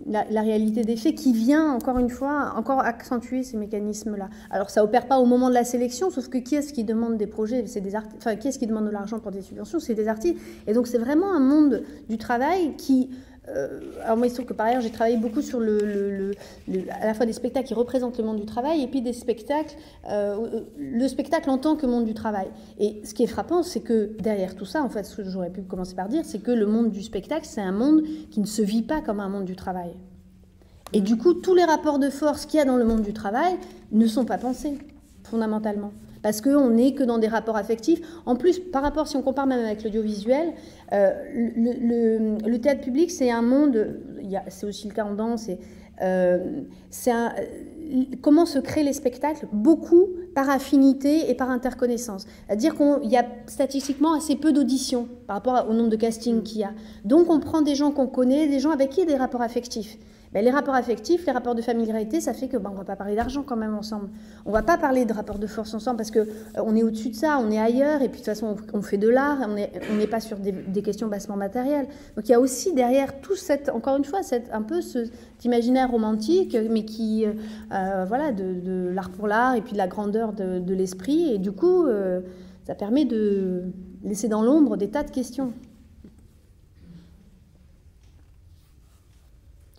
la réalité des faits qui vient, encore une fois, encore accentuer ces mécanismes-là. Alors, ça n'opère pas au moment de la sélection, sauf que qui est-ce qui demande des projets? C'est des artistes. Enfin, qui est-ce qui demande de l'argent pour des subventions? C'est des artistes. Et donc, c'est vraiment un monde du travail qui... alors moi, il se trouve que par ailleurs, j'ai travaillé beaucoup sur à la fois des spectacles qui représentent le monde du travail et puis des spectacles, le spectacle en tant que monde du travail. Et ce qui est frappant, c'est que derrière tout ça, en fait, ce que j'aurais pu commencer par dire, c'est que le monde du spectacle, c'est un monde qui ne se vit pas comme un monde du travail. Et du coup, tous les rapports de force qu'il y a dans le monde du travail ne sont pas pensés, fondamentalement. Parce qu'on n'est que dans des rapports affectifs. En plus, par rapport, si on compare même avec l'audiovisuel, le théâtre public, c'est un monde, c'est aussi le cas en danse, comment se créent les spectacles? Beaucoup par affinité et par interconnaissance. C'est-à-dire qu'il y a statistiquement assez peu d'auditions par rapport au nombre de castings qu'il y a. Donc on prend des gens qu'on connaît, des gens avec qui il y a des rapports affectifs. Ben, les rapports affectifs, les rapports de familiarité, ça fait que on ne va pas parler d'argent quand même ensemble. On ne va pas parler de rapports de force ensemble parce qu'on est au-dessus de ça, on est ailleurs, et puis de toute façon on fait de l'art, on n'est pas sur des questions bassement matérielles. Donc il y a aussi derrière tout encore une fois, un peu cet imaginaire romantique, mais qui, voilà, de l'art pour l'art, et puis de la grandeur de l'esprit, et du coup, ça permet de laisser dans l'ombre des tas de questions.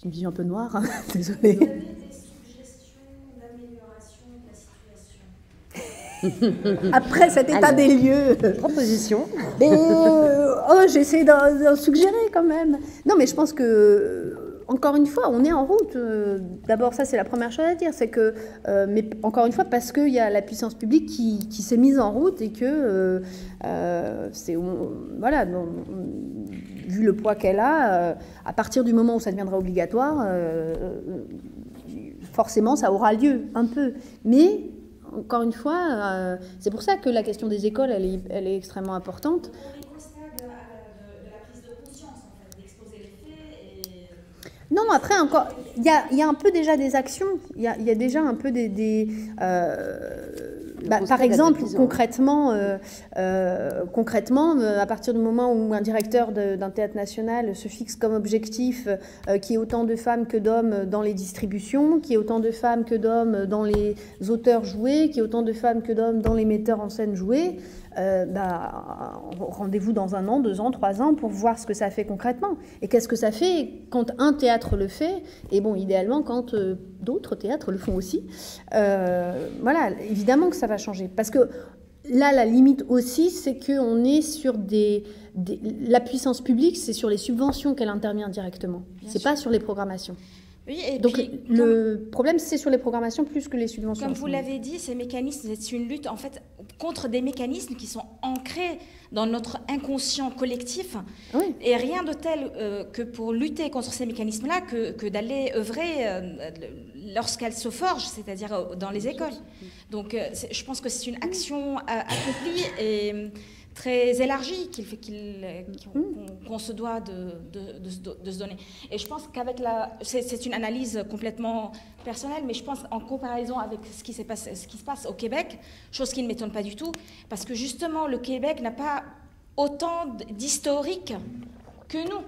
C'est une vision un peu noire, hein. Désolée. Vous avez des suggestions d'amélioration de la situation? Après cet état des lieux. Proposition. J'essaie d'en suggérer quand même. Non, mais je pense que, encore une fois, on est en route. D'abord, ça, c'est la première chose à dire. C'est que, mais encore une fois, parce qu'il y a la puissance publique qui s'est mise en route et que, voilà, vu le poids qu'elle a, à partir du moment où ça deviendra obligatoire, forcément, ça aura lieu un peu. Mais, encore une fois, c'est pour ça que la question des écoles, elle est extrêmement importante. On est constat de la prise de conscience, en fait, d'exposer les faits et... Non, après, encore, il y a un peu déjà des actions. Il y a déjà un peu par exemple, concrètement, à partir du moment où un directeur d'un théâtre national se fixe comme objectif qu'il y ait autant de femmes que d'hommes dans les distributions, qu'il y ait autant de femmes que d'hommes dans les auteurs joués, qu'il y ait autant de femmes que d'hommes dans les metteurs en scène joués, rendez-vous dans 1 an, 2 ans, 3 ans pour voir ce que ça fait concrètement. Et qu'est-ce que ça fait quand un théâtre le fait, et bon, idéalement quand d'autres théâtres le font aussi. Voilà, évidemment que ça va changer. Parce que là, la limite aussi, c'est qu'on est sur la puissance publique, c'est sur les subventions qu'elle intervient directement. C'est pas sur les programmations. Oui, et donc puis, le problème, c'est sur les programmations plus que les subventions. Comme vous l'avez dit, ces mécanismes, c'est une lutte en fait contre des mécanismes qui sont ancrés dans notre inconscient collectif. Oui. Et rien de tel que pour lutter contre ces mécanismes-là que d'aller œuvrer lorsqu'elles se forgent, c'est-à-dire dans les écoles. Donc je pense que c'est une action accomplie et très élargie qu'on se doit de se donner. Et je pense qu'avec c'est une analyse complètement personnelle, mais je pense en comparaison avec ce qui se passe au Québec, chose qui ne m'étonne pas du tout, parce que justement le Québec n'a pas autant d'historique que nous.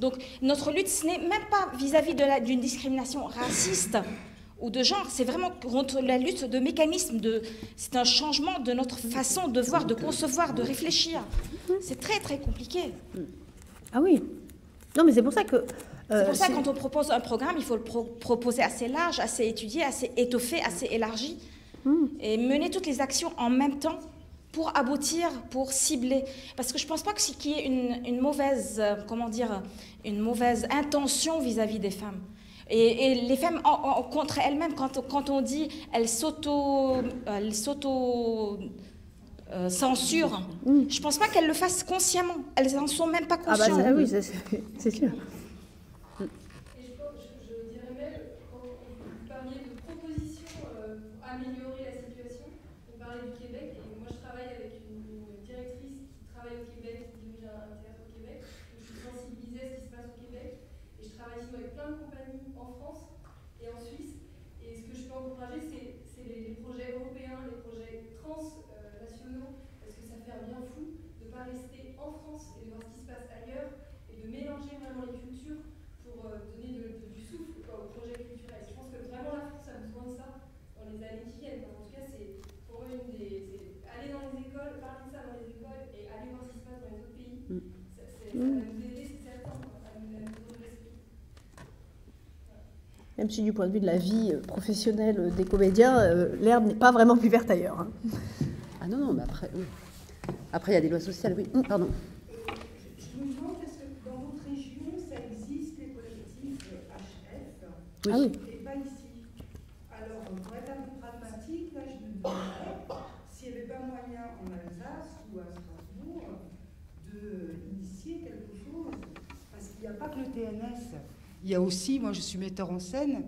Donc notre lutte, ce n'est même pas vis-à-vis d'une discrimination raciste ou de genre, c'est vraiment contre la lutte de mécanismes, c'est un changement de notre façon de voir, de concevoir, de réfléchir. C'est très très compliqué. Ah oui. Non, mais c'est pour ça que C'est pour ça que quand on propose un programme, il faut le proposer assez large, assez étudié, assez étoffé, assez élargi, et mener toutes les actions en même temps pour aboutir, pour cibler. Parce que je ne pense pas qu'il y ait une mauvaise, une mauvaise intention vis-à-vis des femmes. Et les femmes, contre elles-mêmes, quand on dit elles s'auto-censurent, je ne pense pas qu'elles le fassent consciemment. Elles n'en sont même pas conscientes. Ah bah oui, c'est sûr. Améliorer la situation. On parlait du Québec, et moi je travaille avec une directrice qui travaille au Québec, qui dirige un théâtre au Québec, où je suis sensibilisée à ce qui se passe au Québec, et je travaille sinon avec plein de compagnies en France et en Suisse, et ce que je peux encourager, c'est les projets européens, les projets transnationaux, parce que ça fait un bien fou de ne pas rester en France et de voir ce qui se passe ailleurs, et de mélanger vraiment les cultures pour donner du souffle au projet culturel. Je pense que vraiment la France a besoin de ça dans les années qui viennent. En tout cas, c'est pour eux aller dans les écoles, parler de ça dans les écoles et aller voir ce qui se passe dans les autres pays. Ça va nous aider, c'est certain, à nous redresser. Même si du point de vue de la vie professionnelle des comédiens, l'herbe n'est pas vraiment plus verte ailleurs. Hein. Ah non, mais après, oui. Après, il y a des lois sociales, oui. Pardon. Je me demande, est-ce que dans votre région, ça existe les collectifs HF Oui. Ah oui. Et pas ici. Alors, pour être un peu pragmatique, là, je me demandais s'il n'y avait pas moyen en Alsace ou à Strasbourg d'initier quelque chose. Parce qu'il n'y a pas que le TNS. Il y a aussi, moi je suis metteur en scène,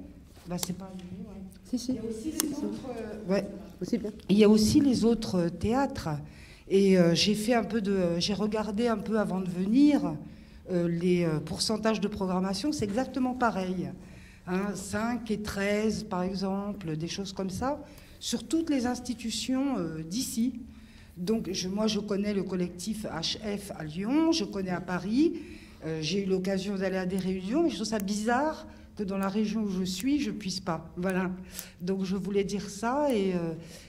bah, c'est pas ouais. Si. Il y a aussi les autres. Aussi bien. Il y a aussi les autres théâtres. Et j'ai regardé un peu avant de venir les pourcentages de programmation, c'est exactement pareil. 5 et 13 par exemple, des choses comme ça, sur toutes les institutions d'ici. Donc moi je connais le collectif HF à Lyon, je connais à Paris, j'ai eu l'occasion d'aller à des réunions, mais je trouve ça bizarre que dans la région où je suis, je ne puisse pas. Voilà. Donc je voulais dire ça, et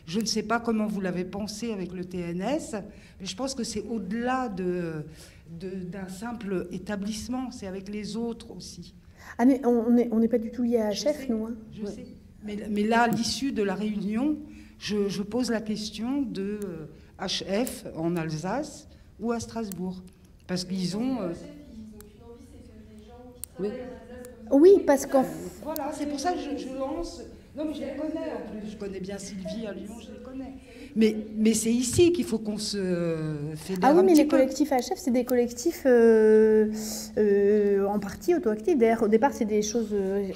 je ne sais pas comment vous l'avez pensé avec le TNS, mais je pense que c'est au-delà d'un simple établissement, c'est avec les autres aussi. Ah mais on n'est pas du tout lié à HF, nous. Hein. Je sais. Mais là, à l'issue de la réunion, je pose la question de HF en Alsace ou à Strasbourg. Parce qu'ils ont... Oui, parce qu'en... Voilà, c'est pour ça que je lance... Non, mais je les connais en plus. Je connais bien Sylvie à Lyon, je les connais. Mais c'est ici qu'il faut qu'on se fédère. Ah oui, mais les collectifs HF, c'est des collectifs en partie auto-actifs. D'ailleurs, au départ, c'est des choses,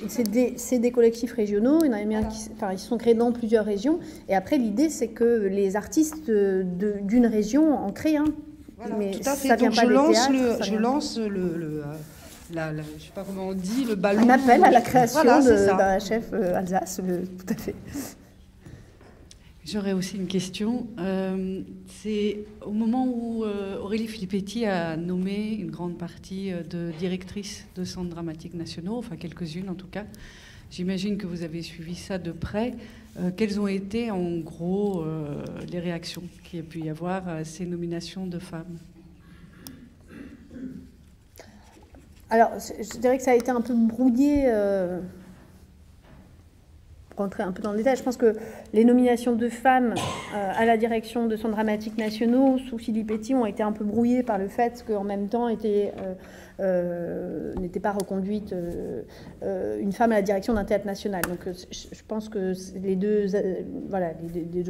c'est des collectifs régionaux. Il y en a bien ils sont créés dans plusieurs régions. Et après, l'idée, c'est que les artistes d'une région en créent un. Voilà, mais tout à fait. Ça vient donc pas je lance je sais pas comment on dit, le ballon. Un appel à la création voilà, d'un HF Alsace, tout à fait. J'aurais aussi une question. C'est au moment où Aurélie Filippetti a nommé une grande partie de directrices de centres dramatiques nationaux, enfin quelques-unes en tout cas. J'imagine que vous avez suivi ça de près. Quelles ont été en gros les réactions qu'il y a pu y avoir à ces nominations de femmes ? Alors, je dirais que ça a été un peu brouillé. Pour rentrer un peu dans le détail, je pense que les nominations de femmes à la direction de centres dramatiques nationaux sous Filippetti ont été un peu brouillées par le fait qu'en même temps n'était pas reconduite une femme à la direction d'un théâtre national. Donc je pense que les deux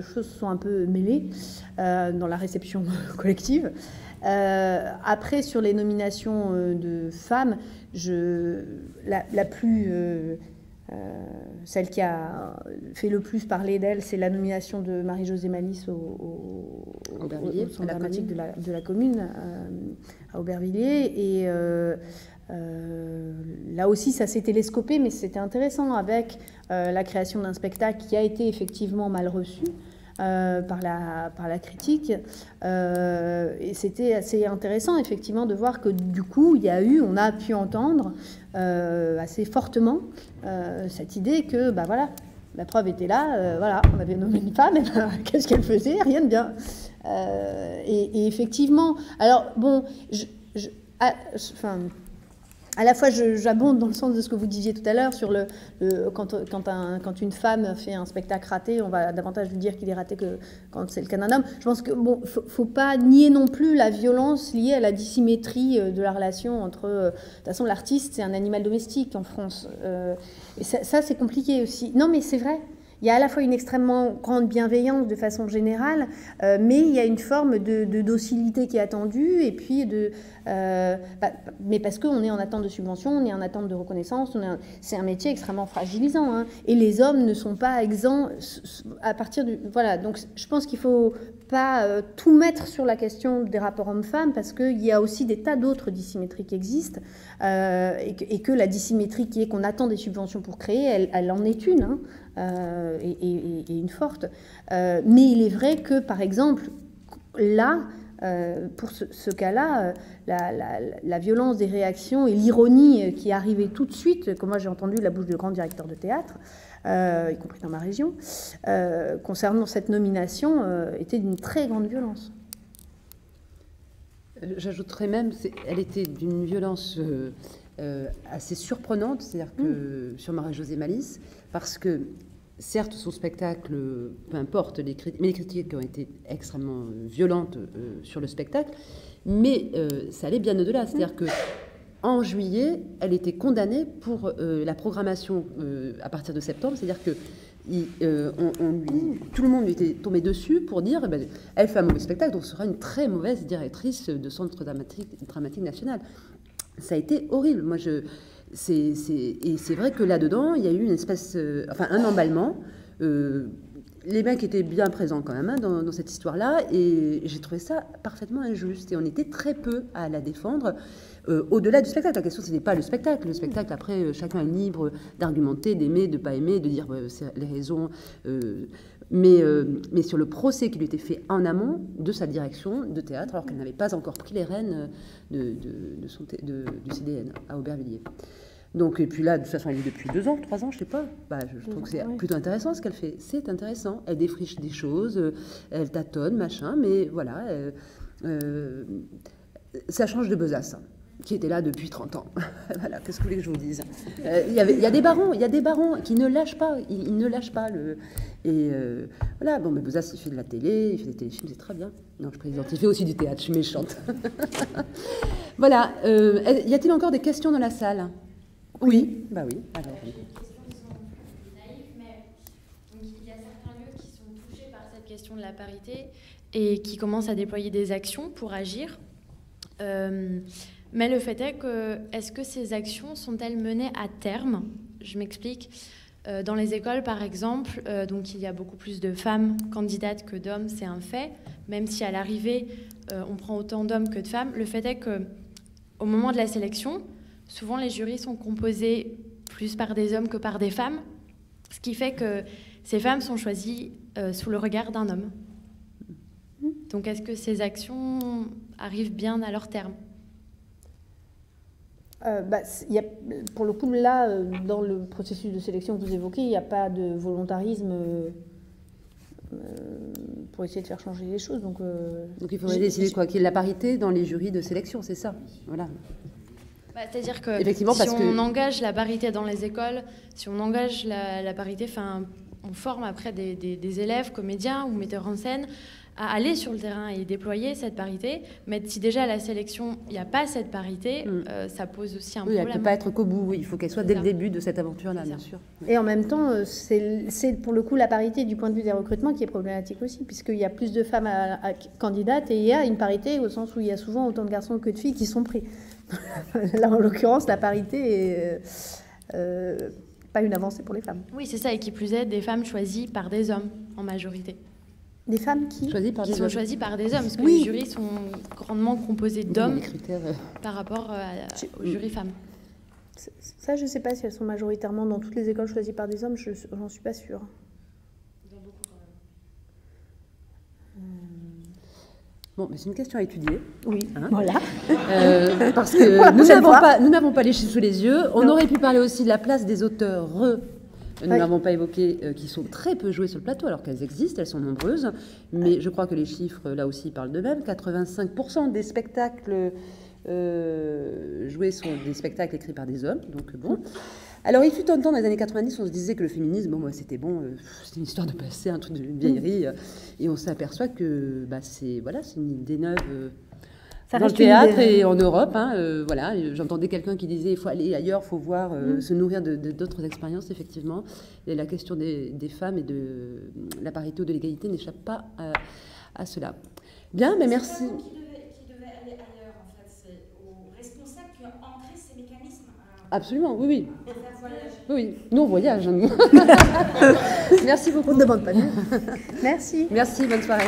choses sont un peu mêlées dans la réception collective. Après, sur les nominations de femmes, la plus... celle qui a fait le plus parler d'elle, c'est la nomination de Marie-Josée Malice au centre dramatique de la commune, à Aubervilliers. Et là aussi, ça s'est télescopé, mais c'était intéressant avec la création d'un spectacle qui a été effectivement mal reçu par la critique. Et c'était assez intéressant, effectivement, de voir que du coup, on a pu entendre assez fortement cette idée que, voilà, la preuve était là, voilà, on avait nommé une femme, et qu'est-ce qu'elle faisait? Rien de bien. Et effectivement, alors, bon, à la fois, j'abonde dans le sens de ce que vous disiez tout à l'heure sur quand une femme fait un spectacle raté, on va davantage lui dire qu'il est raté que quand c'est le cas d'un homme. Je pense que faut pas nier non plus la violence liée à la dissymétrie de la relation entre. De toute façon, l'artiste, c'est un animal domestique en France, et ça c'est compliqué aussi. Non, mais c'est vrai. Il y a à la fois une extrêmement grande bienveillance de façon générale, mais il y a une forme de docilité qui est attendue, et puis mais parce qu'on est en attente de subvention, on est en attente de reconnaissance, c'est un métier extrêmement fragilisant, hein, et les hommes ne sont pas exempts à partir du... Voilà, donc je pense qu'il ne faut pas tout mettre sur la question des rapports hommes-femmes, parce qu'il y a aussi des tas d'autres dissymétries qui existent, et que la dissymétrie qui est qu'on attend des subventions pour créer, elle en est une, hein. Et une forte. Mais il est vrai que, par exemple, là, pour ce cas-là, la violence des réactions et l'ironie qui est arrivée tout de suite, comme moi j'ai entendu de la bouche de grands directeurs de théâtre, y compris dans ma région, concernant cette nomination, était d'une très grande violence. J'ajouterais même, elle était d'une violence assez surprenante, c'est-à-dire que sur Marie-Josée Malice, parce que certes son spectacle, peu importe mais les critiques ont été extrêmement violentes sur le spectacle, mais ça allait bien au-delà, c'est-à-dire que en juillet, elle était condamnée pour la programmation à partir de septembre, c'est-à-dire que tout le monde lui était tombé dessus pour dire elle fait un mauvais spectacle, donc ce sera une très mauvaise directrice de centre dramatique national. Ça a été horrible. Moi, et c'est vrai que là-dedans, il y a eu une espèce, un emballement. Les mecs étaient bien présents quand même, hein, dans cette histoire-là, et j'ai trouvé ça parfaitement injuste. Et on était très peu à la défendre. Au-delà du spectacle, la question, ce n'est pas le spectacle. Le spectacle, après, chacun est libre d'argumenter, d'aimer, de ne pas aimer, de dire les raisons. Mais sur le procès qui lui était fait en amont de sa direction de théâtre, alors qu'elle n'avait pas encore pris les rênes du CDN à Aubervilliers. Donc, et puis là, de toute façon, elle est depuis 2 ans, 3 ans, je ne sais pas. Je trouve que c'est plutôt intéressant ce qu'elle fait. C'est intéressant. Elle défriche des choses, elle tâtonne, machin, mais voilà. Ça change de Besace, qui était là depuis 30 ans. Voilà, qu'est-ce que vous voulez que je vous dise ? Il y a des barons qui ne lâchent pas. Ils ne lâchent pas. Voilà, bon, mais Besace, il fait de la télé, il fait des téléfilms, c'est très bien. Non, je plaisante, il fait aussi du théâtre, je suis méchante. Voilà, y a-t-il encore des questions dans la salle ? Oui. Bah oui, alors. Les questions sont naïves, mais donc, il y a certains lieux qui sont touchés par cette question de la parité et qui commencent à déployer des actions pour agir. Mais le fait est que, est-ce que ces actions sont-elles menées à terme ? Je m'explique. Dans les écoles, par exemple, donc il y a beaucoup plus de femmes candidates que d'hommes, c'est un fait. Même si à l'arrivée, on prend autant d'hommes que de femmes, le fait est qu'au moment de la sélection, souvent les jurys sont composés plus par des hommes que par des femmes, ce qui fait que ces femmes sont choisies sous le regard d'un homme. Donc est-ce que ces actions arrivent bien à leur terme ? Pour le coup, là, dans le processus de sélection que vous évoquez, il n'y a pas de volontarisme pour essayer de faire changer les choses. Donc il faudrait décider quoi, qu'il y ait de la parité dans les jurys de sélection, c'est ça. Voilà. C'est-à-dire que si on engage la parité dans les écoles, si on engage la parité, on forme après des élèves, comédiens ou metteurs en scène, à aller sur le terrain et déployer cette parité. Mais si déjà à la sélection, il n'y a pas cette parité, ça pose aussi un problème. Elle ne peut pas être qu'au bout, il faut qu'elle soit dès le début de cette aventure-là, bien sûr. Et en même temps, c'est pour le coup la parité du point de vue des recrutements qui est problématique aussi, puisqu'il y a plus de femmes candidates et il y a une parité au sens où il y a souvent autant de garçons que de filles qui sont pris. Là, en l'occurrence, la parité est pas une avancée pour les femmes. Oui, c'est ça, et qui plus est, des femmes choisies par des hommes en majorité. Des femmes qui sont choisies par des hommes, parce que les jurys sont grandement composés d'hommes par rapport aux jurys femmes. Ça, je ne sais pas si elles sont majoritairement dans toutes les écoles choisies par des hommes, j'en suis pas sûre. Dans beaucoup quand même. Bon, mais c'est une question à étudier. Oui, hein, voilà. Parce que nous n'avons pas les chiffres sous les yeux. On aurait pu parler aussi de la place des auteurs nous n'avons pas évoqué, qui sont très peu jouées sur le plateau, alors qu'elles existent, elles sont nombreuses. Mais je crois que les chiffres, là aussi, parlent d'eux-mêmes. 85% des spectacles joués sont des spectacles écrits par des hommes, donc bon. Alors, il fut un temps, dans les années 90, on se disait que le féminisme, bon, c'était bon, c'était une histoire de passé, un truc de vieillerie, et on s'aperçoit que c'est une idée neuve dans le théâtre et en Europe. Voilà, j'entendais quelqu'un qui disait il faut aller ailleurs, il faut voir, se nourrir d'autres expériences, effectivement. Et la question des femmes et de la parité ou de l'égalité n'échappe pas à cela. Bien, mais merci. Qui devait aller ailleurs, en fait, c'est aux responsables qui ont ancré ces mécanismes. Absolument, oui. Oui, nous on voyage. Nous. Merci beaucoup. On ne demande pas mieux. Merci. Merci, bonne soirée.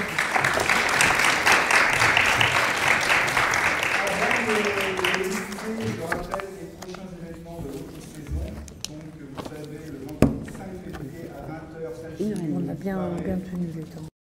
Je rappelle les prochains événements de votre saison. Donc vous avez le vendredi 5 février à 20h. On a bien tenu le temps.